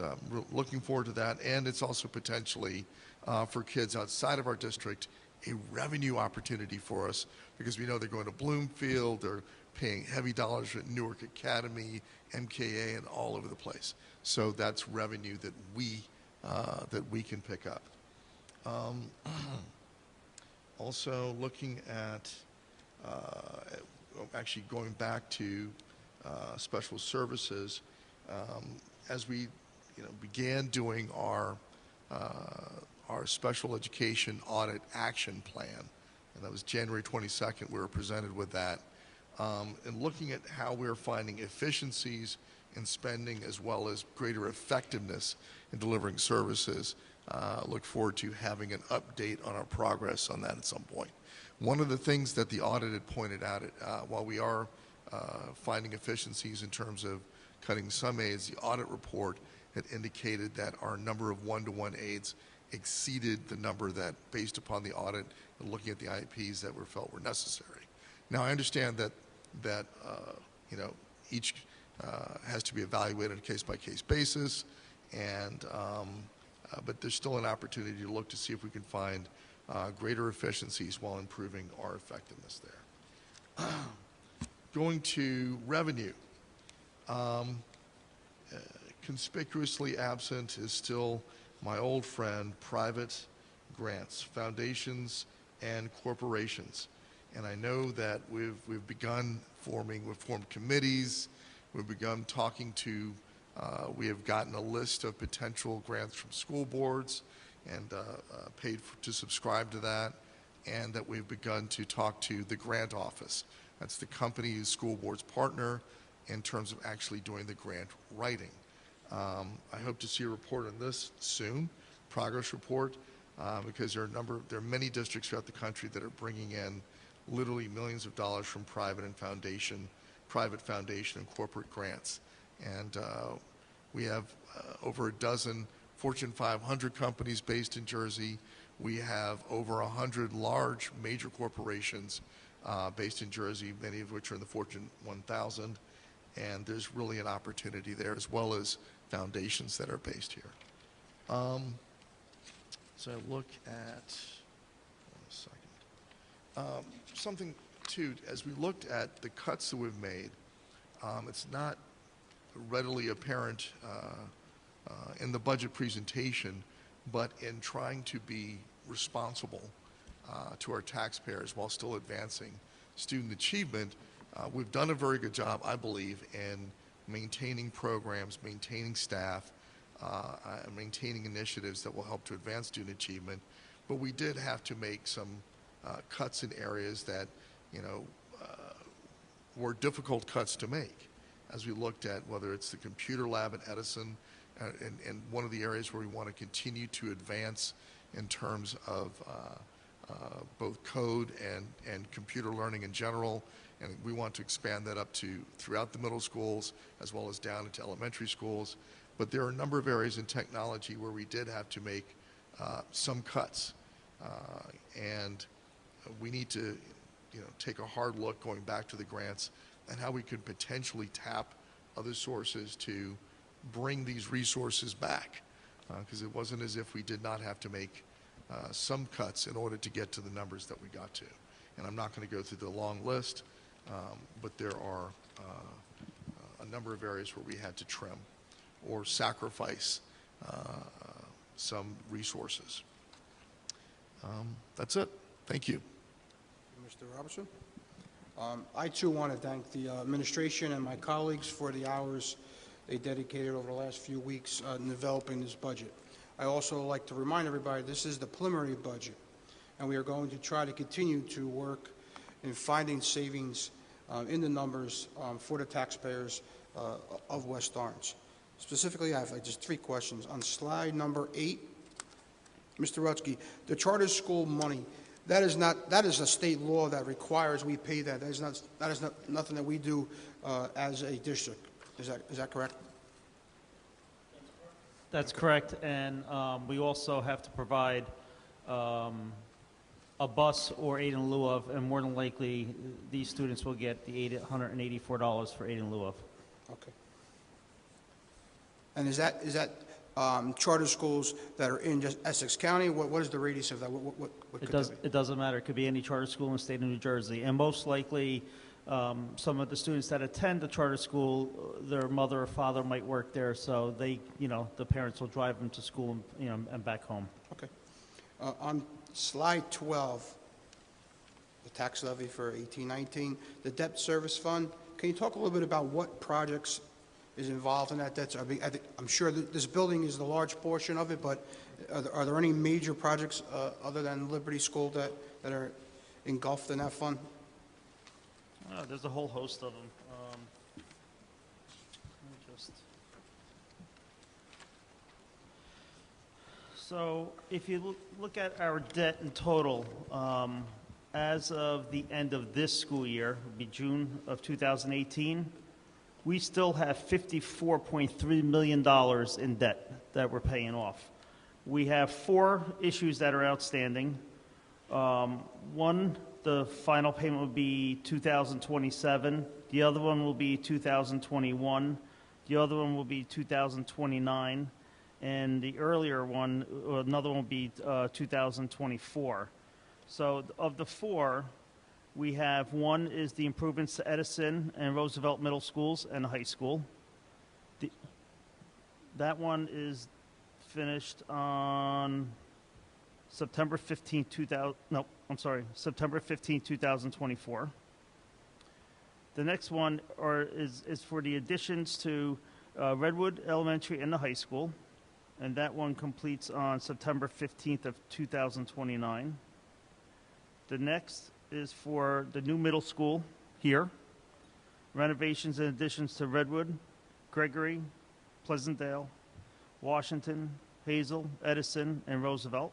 H: looking forward to that, and it's also potentially for kids outside of our district a revenue opportunity for us, because we know they're going to Bloomfield, they're paying heavy dollars at Newark Academy, MKA, and all over the place. So that's revenue that we can pick up. Also looking at actually going back to special services, as we began doing our special education audit action plan, and that was January 22nd, we were presented with that, and looking at how we're finding efficiencies in spending as well as greater effectiveness in delivering services. Look forward to having an update on our progress on that at some point. One of the things that the audit had pointed out, while we are finding efficiencies in terms of cutting some aides, the audit report had indicated that our number of one-to-one aides exceeded the number that, based upon the audit and looking at the IEPs, that were felt were necessary. Now, I understand that each has to be evaluated on a case-by-case basis, and but there's still an opportunity to look to see if we can find greater efficiencies while improving our effectiveness there. Going to revenue. Conspicuously absent is still my old friend, private grants, foundations, and corporations. And I know that we've formed committees, we've begun talking to, we have gotten a list of potential grants from school boards and paid to subscribe to that, and that we've begun to talk to the grant office. That's the company whose school boards partner in terms of actually doing the grant writing. I hope to see a report on this soon, progress report, because there are many districts throughout the country that are bringing in literally millions of dollars from private foundation and corporate grants. And we have over a dozen Fortune 500 companies based in Jersey. We have over 100 large major corporations based in Jersey, many of which are in the Fortune 1000. And there's really an opportunity there, as well as foundations that are based here. So look at, something too, as we looked at the cuts that we've made, it's not readily apparent in the budget presentation, but in trying to be responsible to our taxpayers while still advancing student achievement, we've done a very good job, I believe, in maintaining programs, maintaining staff, maintaining initiatives that will help to advance student achievement. But we did have to make some cuts in areas that, were difficult cuts to make as we looked at whether it's the computer lab at Edison and one of the areas where we want to continue to advance in terms of both code and computer learning in general, and we want to expand that up to throughout the middle schools as well as down into elementary schools. But there are a number of areas in technology where we did have to make some cuts, and we need to take a hard look going back to the grants and how we could potentially tap other sources to bring these resources back, because it wasn't as if we did not have to make some cuts in order to get to the numbers that we got to. And I'm not going to go through the long list, but there are a number of areas where we had to trim or sacrifice some resources. That's it. Thank you.
A: Mr. Robertson. I too want to thank the administration and my colleagues for the hours they dedicated over the last few weeks in developing this budget. I also like to remind everybody this is the preliminary budget, and we are going to try to continue to work in finding savings in the numbers for the taxpayers of West Orange. Specifically, I have just 3 questions. On slide number 8, Mr. Rutsky, the charter school money, that is a state law that requires we pay that. That is nothing that we do as a district. Is that correct?
B: That's correct, and we also have to provide a bus or aid in lieu of, and more than likely, these students will get the $884 for aid in lieu of.
A: Okay. And is that charter schools that are in just Essex County? What is the radius of that? What could that be?
B: It doesn't matter. It could be any charter school in the state of New Jersey, and most likely, some of the students that attend the charter school, their mother or father might work there, so they, the parents will drive them to school, and back home.
A: Okay. On slide 12, the tax levy for 18-19, the debt service fund, can you talk a little bit about what projects is involved in that debt? I'm sure that this building is the large portion of it, but are there any major projects other than Liberty School that are engulfed in that fund?
B: There's a whole host of them. So if you look at our debt in total, as of the end of this school year, it would be June of 2018, we still have $54.3 million in debt that we're paying off. We have 4 issues that are outstanding. One, the final payment will be 2027. The other one will be 2021. The other one will be 2029. And the earlier one, another one will be 2024. So of the 4, we have one is the improvements to Edison and Roosevelt Middle Schools and the high school. That one is finished on September 15, 2024. The next one is for the additions to Redwood Elementary and the high school, and that one completes on September 15th of 2029. The next is for the new middle school here, renovations and additions to Redwood, Gregory, Pleasantdale, Washington, Hazel, Edison, and Roosevelt.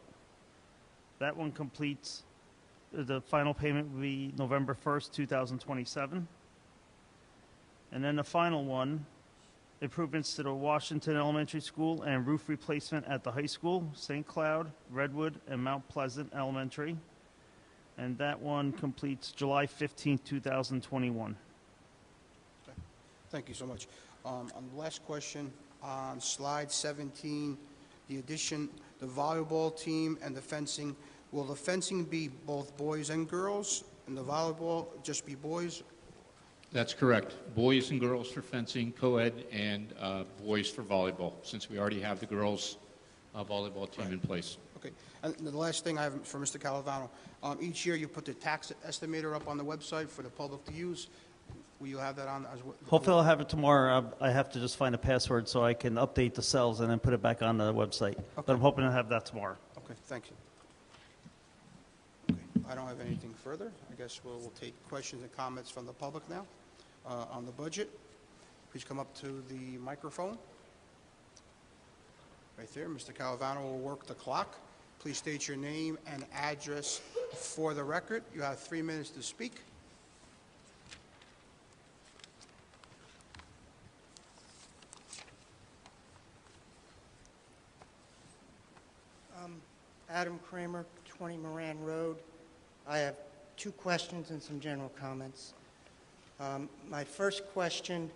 B: That one completes, the final payment will be November 1st, 2027. And then the final one, improvements to the Washington Elementary School and roof replacement at the high school, St. Cloud, Redwood, and Mount Pleasant Elementary. And that one completes July 15th, 2021.
A: Okay. Thank you so much. On the last question, on slide 17, the addition, the volleyball team and the fencing, will the fencing be both boys and girls, and the volleyball just be boys?
E: That's correct. Boys and girls for fencing, co-ed, and boys for volleyball, since we already have the girls' volleyball team in place.
A: Okay. And the last thing I have for Mr. Calavano, each year you put the tax estimator up on the website for the public to use. Will you have that on as well?
B: Hopefully I'll have it tomorrow. I have to just find a password so I can update the cells and then put it back on the website. Okay. But I'm hoping to have that tomorrow.
A: Okay, thank you. Okay, I don't have anything further. I guess we'll take questions and comments from the public now. on the budget. Please come up to the microphone. Right there, Mr. Calavano will work the clock. Please state your name and address for the record. You have 3 minutes to speak.
I: Adam Kramer, 20 Moran Road. I have 2 questions and some general comments. My first question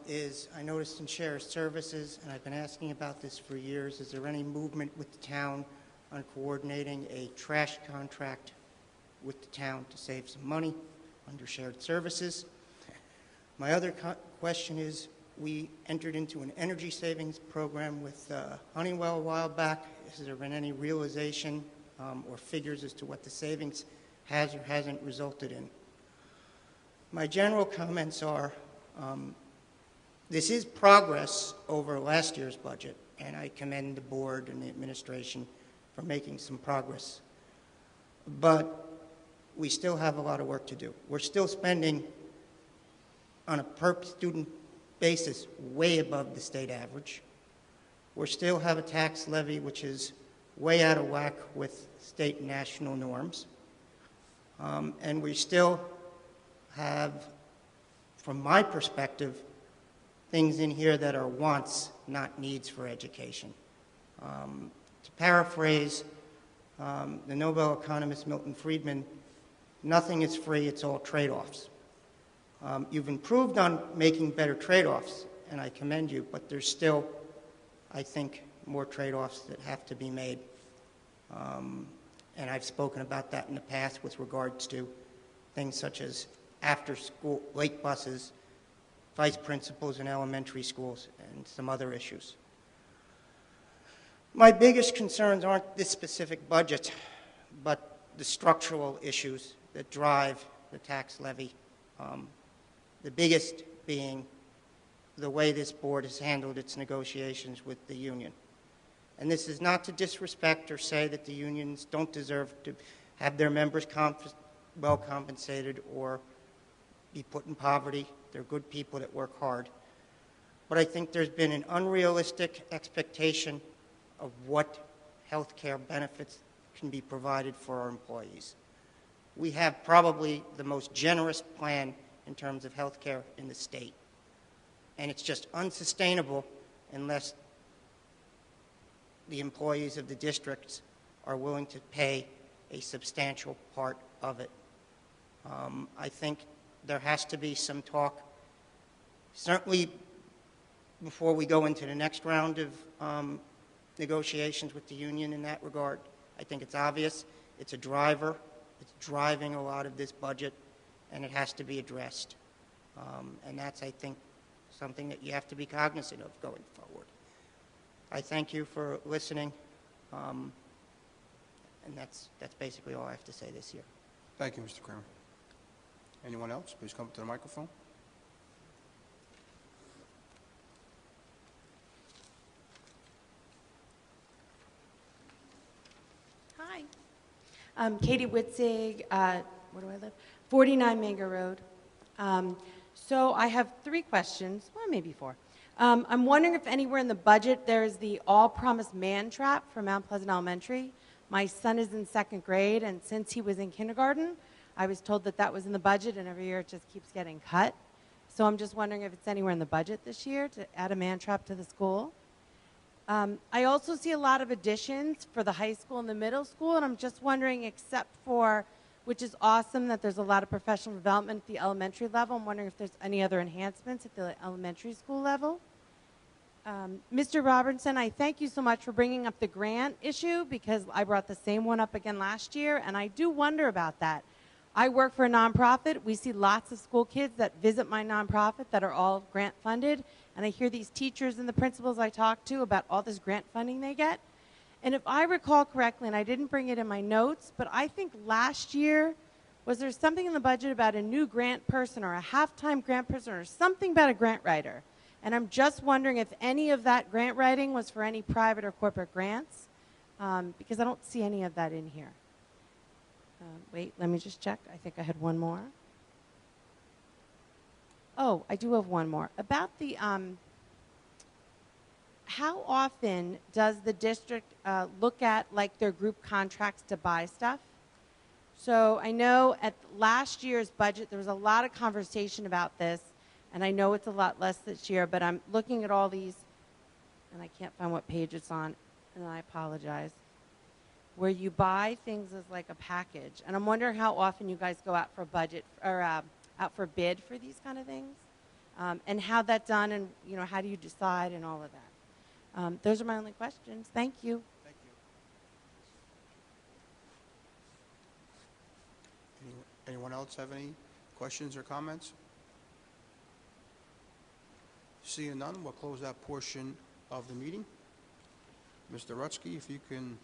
I: is, I noticed in shared services, and I've been asking about this for years, is there any movement with the town on coordinating a trash contract with the town to save some money under shared services? My other question is, we entered into an energy savings program with Honeywell a while back. Has there been any realization or figures as to what the savings has or hasn't resulted in? My general comments are, this is progress over last year's budget, and I commend the board and the administration for making some progress. But we still have a lot of work to do. We're still spending on a per student basis way above the state average. We still have a tax levy which is way out of whack with state and national norms. And we still have, from my perspective, things in here that are wants, not needs for education. To paraphrase the Nobel economist Milton Friedman, nothing is free, it's all trade-offs. You've improved on making better trade-offs, and I commend you, but there's still, I think, more trade-offs that have to be made. And I've spoken about that in the past with regards to things such as after-school late buses, vice principals in elementary schools, and some other issues. My biggest concerns aren't this specific budget, but the structural issues that drive the tax levy. The biggest being the way this board has handled its negotiations with the union. And this is not to disrespect or say that the unions don't deserve to have their members well compensated or be put in poverty. They're good people that work hard. But I think there's been an unrealistic expectation of what health care benefits can be provided for our employees. We have probably the most generous plan in terms of health care in the state. And it's just unsustainable unless the employees of the districts are willing to pay a substantial part of it. I think there has to be some talk, certainly before we go into the next round of negotiations with the union in that regard. I think it's obvious. It's a driver. It's driving a lot of this budget, and it has to be addressed. And that's, I think, something that you have to be cognizant of going forward. I thank you for listening, and that's basically all I have to say this year.
A: Thank you, Mr. Kramer. Anyone else? Please come up to the microphone.
J: Hi. I'm Katie Witzig. Where do I live? 49 Mango Road. So I have 3 questions, well, maybe 4. I'm wondering if anywhere in the budget there's the all-promise man trap for Mount Pleasant Elementary. My son is in 2nd grade, and since he was in kindergarten, I was told that that was in the budget, and every year it just keeps getting cut. So I'm just wondering if it's anywhere in the budget this year to add a man trap to the school. I also see a lot of additions for the high school and the middle school, and I'm just wondering, except for, which is awesome that there's a lot of professional development at the elementary level, I'm wondering if there's any other enhancements at the elementary school level. Mr. Robertson, I thank you so much for bringing up the grant issue, because I brought the same one up again last year, and I do wonder about that. I work for a nonprofit. We see lots of school kids that visit my nonprofit that are all grant funded, and I hear these teachers and the principals I talk to about all this grant funding they get. And if I recall correctly, and I didn't bring it in my notes, but I think last year, was there something in the budget about a new grant person or a half-time grant person or something about a grant writer? And I'm just wondering if any of that grant writing was for any private or corporate grants, because I don't see any of that in here. Wait, let me just check. I think I had one more. Oh, I do have one more. About the, how often does the district look at like their group contracts to buy stuff? So I know at last year's budget, there was a lot of conversation about this, and I know it's a lot less this year, but I'm looking at all these, and I can't find what page it's on, and I apologize, where you buy things as like a package. And I'm wondering how often you guys go out for budget, or out for bid for these kind of things, and how that's done, and you know, how do you decide and all of that. Those are my only questions. Thank you.
A: Thank you. Anyone else have any questions or comments? Seeing none, we'll close that portion of the meeting. Mr. Rutsky, if you can...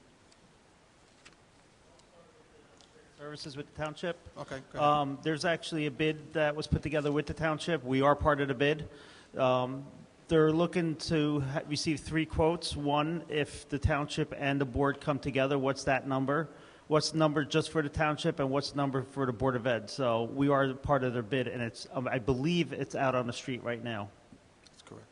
B: Services with the township.
A: Okay, go ahead.
B: There's actually a bid that was put together with the township. We are part of the bid. They're looking to receive 3 quotes. One, if the township and the board come together, what's that number? What's the number just for the township, and what's the number for the Board of Ed? So we are part of their bid, and it's I believe it's out on the street right now.
A: That's correct.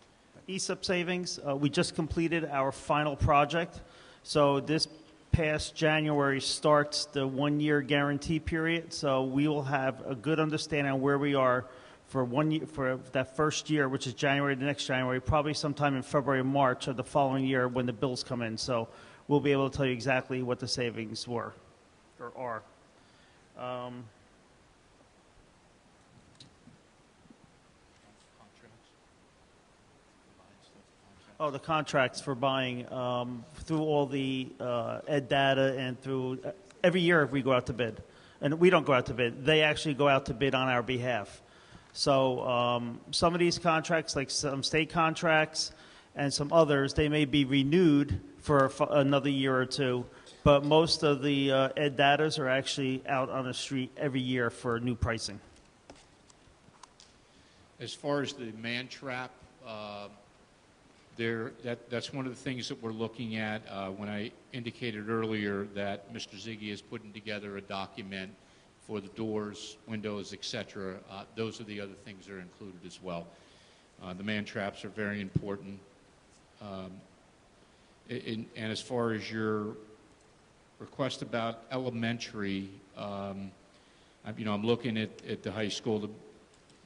B: ESOP savings, we just completed our final project. So this past January starts the 1-year guarantee period. So we will have a good understanding of where we are for 1 year, for that first year, which is January, the next January, probably sometime in February or March of the following year when the bills come in. So we'll be able to tell you exactly what the savings were or are. Oh, the contracts for buying through all the ed data and through every year we go out to bid. And we don't go out to bid. They actually go out to bid on our behalf. So some of these contracts, like some state contracts and some others, they may be renewed for another year or two. But most of the ed datas are actually out on the street every year for new pricing.
E: As far as the man trap, that's one of the things that we're looking at. When I indicated earlier that Mr. Ziggy is putting together a document for the doors, windows, etc., those are the other things that are included as well. The man traps are very important. And as far as your request about elementary, I'm looking at the high school.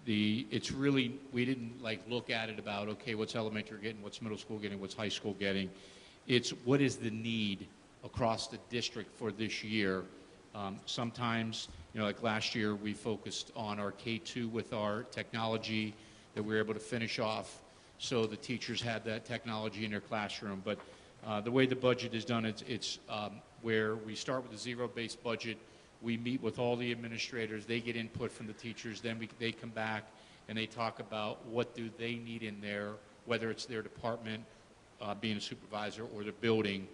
E: It's really, we didn't like look at it about, okay, what's elementary getting, what's middle school getting, what's high school getting. It's what is the need across the district for this year. Sometimes, like last year, we focused on our K-2 with our technology that we were able to finish off, so the teachers had that technology in their classroom. But the way the budget is done, it's where we start with a zero-based budget. We meet with all the administrators. They get input from the teachers. Then they come back and they talk about what do they need in there, whether it's their department being a supervisor or the building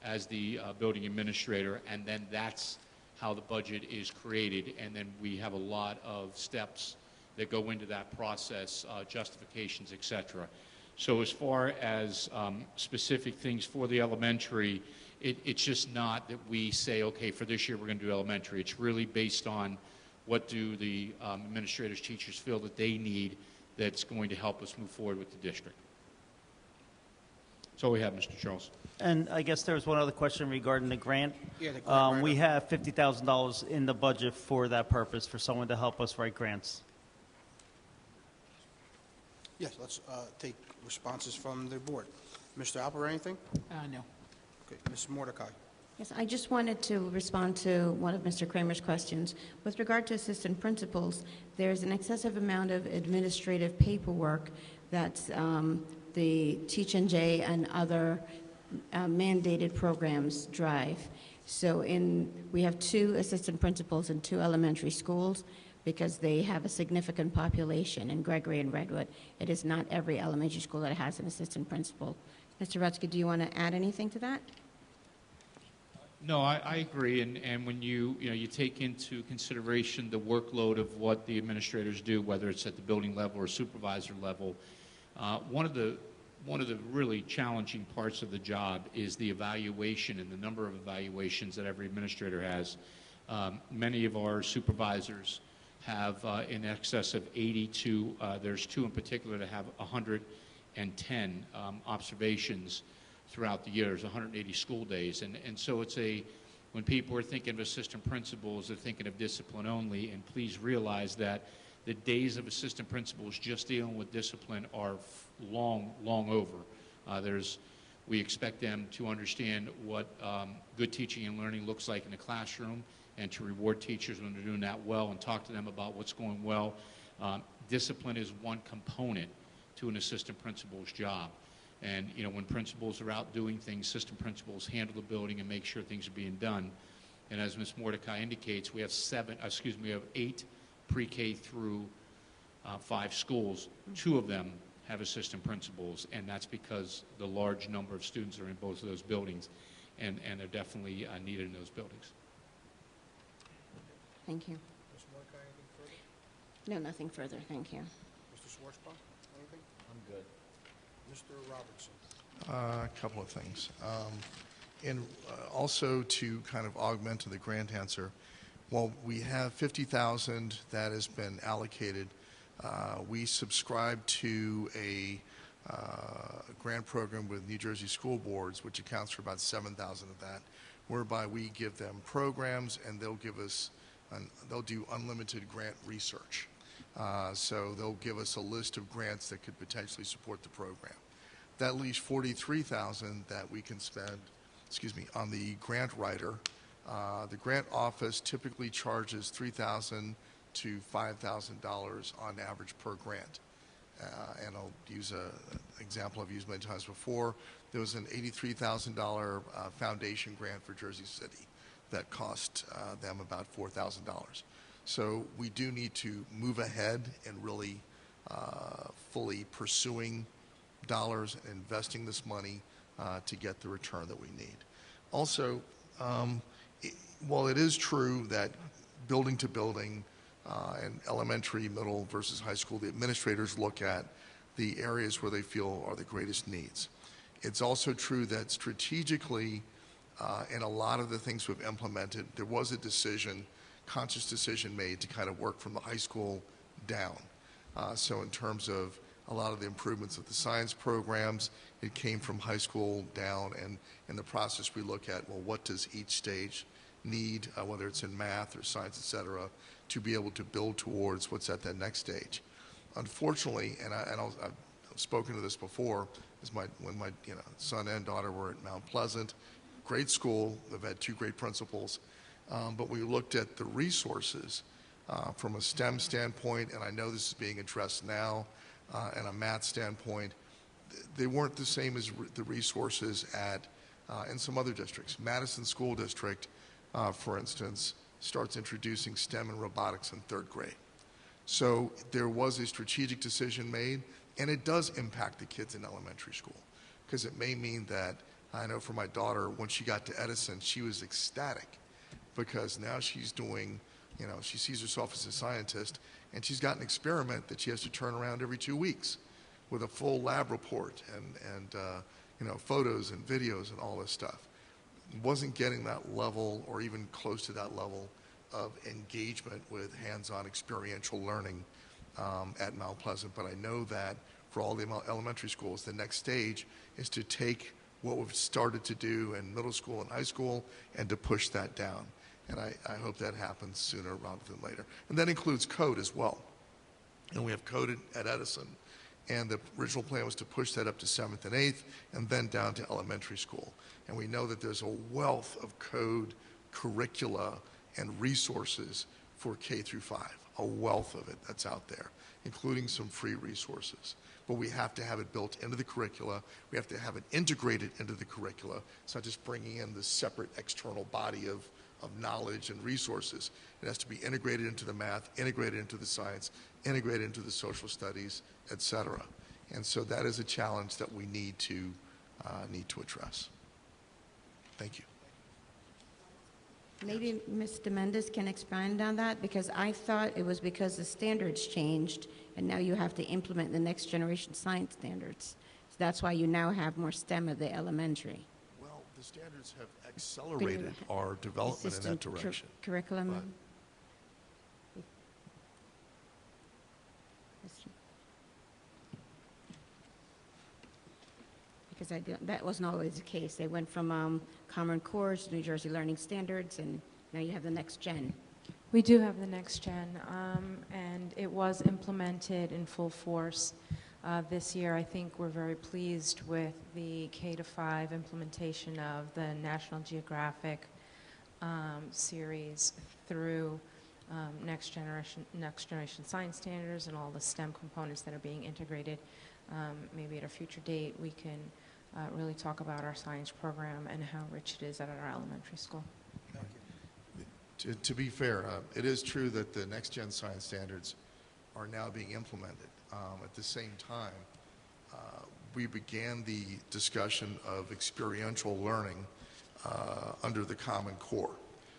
E: as the building administrator. And then that's how the budget is created. And then we have a lot of steps that go into that process, justifications, et cetera. So as far as specific things for the elementary, it's just not that we say, okay, for this year we're going to do elementary. It's really based on what do the administrators, teachers feel that they need that's going to help us move forward with the district. That's all we have, Mr. Charles.
B: And I guess there was one other question regarding the grant.
A: Yeah, the grant
B: We
A: write-up.
B: have $50,000 in the budget for that purpose, for someone to help us write grants.
A: Yes, let's take responses from the board. Mr. Alper, anything?
C: No.
A: Okay, Ms. Mordecai.
F: Yes, I just wanted to respond to one of Mr. Kramer's questions. With regard to assistant principals, there's an excessive amount of administrative paperwork that the Teach and J and other mandated programs drive. So we have 2 assistant principals in 2 elementary schools because they have a significant population in Gregory and Redwood. It is not every elementary school that has an assistant principal. Mr. Rutsky, do you want to add anything to that?
E: No, I agree. And when you take into consideration the workload of what the administrators do, whether it's at the building level or supervisor level, one of the really challenging parts of the job is the evaluation and the number of evaluations that every administrator has. Many of our supervisors have in excess of 80 to, there's 2 in particular that have 110 observations throughout the year. There's 180 school days. And so it's when people are thinking of assistant principals, they're thinking of discipline only. And please realize that the days of assistant principals just dealing with discipline are long over. We expect them to understand what good teaching and learning looks like in the classroom, and to reward teachers when they're doing that well and talk to them about what's going well. Discipline is one component to an assistant principal's job. And when principals are out doing things, assistant principals handle the building and make sure things are being done. And as Ms. Mordecai indicates, we have 8 pre-K through 5 schools. 2 of them have assistant principals, and that's because the large number of students are in both of those buildings, and they're definitely needed in those buildings.
F: Thank you.
A: Ms. Mordecai, anything further?
F: No, nothing further. Thank you.
A: Mr. Schwarzbach, anything?
G: I'm good.
A: Mr. Robertson?
H: A couple of things. Also to kind of augment to the grant answer, while we have $50,000 that has been allocated, we subscribe to a grant program with New Jersey school boards, which accounts for about $7,000 of that, whereby we give them programs and they'll do unlimited grant research. So they'll give us a list of grants that could potentially support the program. That leaves $43,000 that we can spend, on the grant writer. The grant office typically charges $3,000 to $5,000 on average per grant. And I'll use an example I've used many times before. There was an $83,000 foundation grant for Jersey City that cost them about $4,000. So we do need to move ahead and really fully pursuing dollars and investing this money to get the return that we need. Also, while it is true that building to building and elementary, middle versus high school, the administrators look at the areas where they feel are the greatest needs. It's also true that strategically, in a lot of the things we've implemented, there was a conscious decision made to kind of work from the high school down. So in terms of a lot of the improvements of the science programs, it came from high school down, and in the process we look at, well, what does each stage need, whether it's in math or science, et cetera, to be able to build towards what's at that next stage. Unfortunately, and I've spoken to this before, when my son and daughter were at Mount Pleasant, great school, they've had 2 great principals, but we looked at the resources from a STEM standpoint, and I know this is being addressed now, and a math standpoint, they weren't the same as the resources in some other districts. Madison School District, for instance, starts introducing STEM and robotics in 3rd grade. So there was a strategic decision made, and it does impact the kids in elementary school, because it may mean that, I know for my daughter, when she got to Edison, she was ecstatic, because now she's doing, she sees herself as a scientist, and she's got an experiment that she has to turn around every 2 weeks with a full lab report and photos and videos and all this stuff. Wasn't getting that level or even close to that level of engagement with hands-on experiential learning at Mount Pleasant. But I know that for all the elementary schools, the next stage is to take what we've started to do in middle school and high school and to push that down. And I hope that happens sooner rather than later. And that includes code as well. And we have code at Edison. And the original plan was to push that up to 7th and 8th and then down to elementary school. And we know that there's a wealth of code, curricula, and resources for K through 5, a wealth of it that's out there, including some free resources. But we have to have it built into the curricula. We have to have it integrated into the curricula. It's not just bringing in this separate external body of knowledge and resources. It has to be integrated into the math, integrated into the science, integrated into the social studies, et cetera. And so that is a challenge that we need to address. Thank you.
F: Maybe Mr. Mendes can expand on that, because I thought it was because the standards changed and now you have to implement the next generation science standards. So that's why you now have more STEM at the elementary.
H: Well, the standards have accelerated our development in that direction.
F: Curriculum. Because that wasn't always the case. They went from Common Core to New Jersey Learning Standards, and now you have the next gen.
K: We do have the next gen, and it was implemented in full force this year. I think we're very pleased with the K-5 implementation of the National Geographic series through next generation science standards and all the STEM components that are being integrated. Maybe at a future date we can really talk about our science program and how rich it is at our elementary school.
H: To be fair, it is true that the next gen science standards are now being implemented. At the same time, we began the discussion of experiential learning under the Common Core.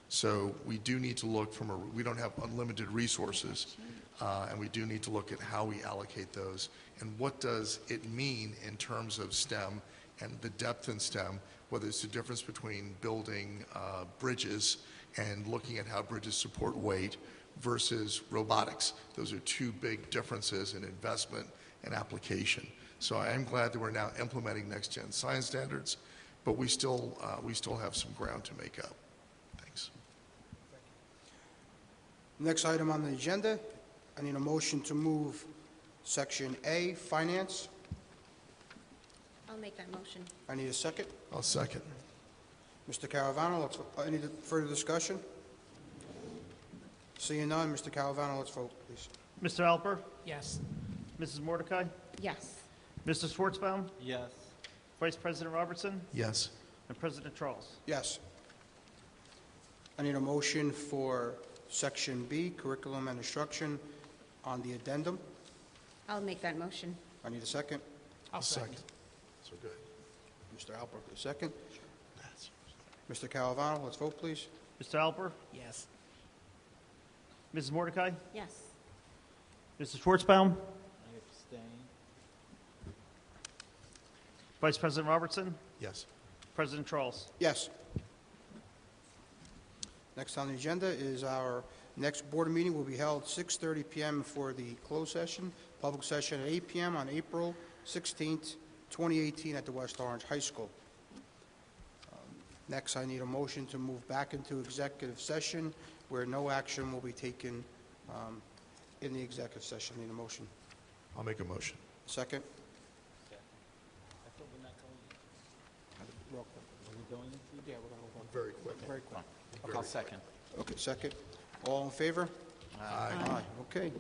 H: So we do need to look we don't have unlimited resources, and we do need to look at how we allocate those and what does it mean in terms of STEM and the depth in STEM, whether it's the difference between building bridges and looking at how bridges support weight versus robotics. Those are two big differences in investment and application. So I am glad that we're now implementing next-gen science standards, but we still have some ground to make up. Thanks.
A: Next item on the agenda, I need a motion to move Section A, Finance.
F: I'll make that motion.
A: I need a second.
H: I'll second.
A: Mr. Caravano, any further discussion? Seeing none, Mr. Caravano, let's vote, please.
B: Mr. Alper?
C: Yes.
B: Mrs. Mordecai?
F: Yes.
B: Mr. Schwartzbaum?
G: Yes.
B: Vice President Robertson?
H: Yes.
B: And President Charles?
A: Yes. I need a motion for Section B, Curriculum and Instruction, on the addendum.
F: I'll make that motion.
A: I need a second.
C: I'll second.
H: So good.
A: Mr. Alper, a second. Mr. Caravano, let's vote, please.
B: Mr. Alper?
C: Yes.
B: Mrs. Mordecai?
F: Yes.
B: Mr. Schwartzbaum?
G: I abstain.
B: Vice President Robertson?
H: Yes.
B: President Charles?
A: Yes. Next on the agenda is our next board meeting will be held 6:30 p.m. for the closed session, public session at 8 p.m. on April 16th, 2018 at the West Orange High School. Next, I need a motion to move back into executive session where no action will be taken in the executive session. I need a motion.
H: I'll make a motion.
A: Second?
G: I thought we're not going,
A: Roll
G: are we going into? Yeah, we're going to hold
H: Very quick.
A: call. Very quick.
G: on. I'll second.
A: Okay, second. All in favor?
H: Aye.
A: Okay.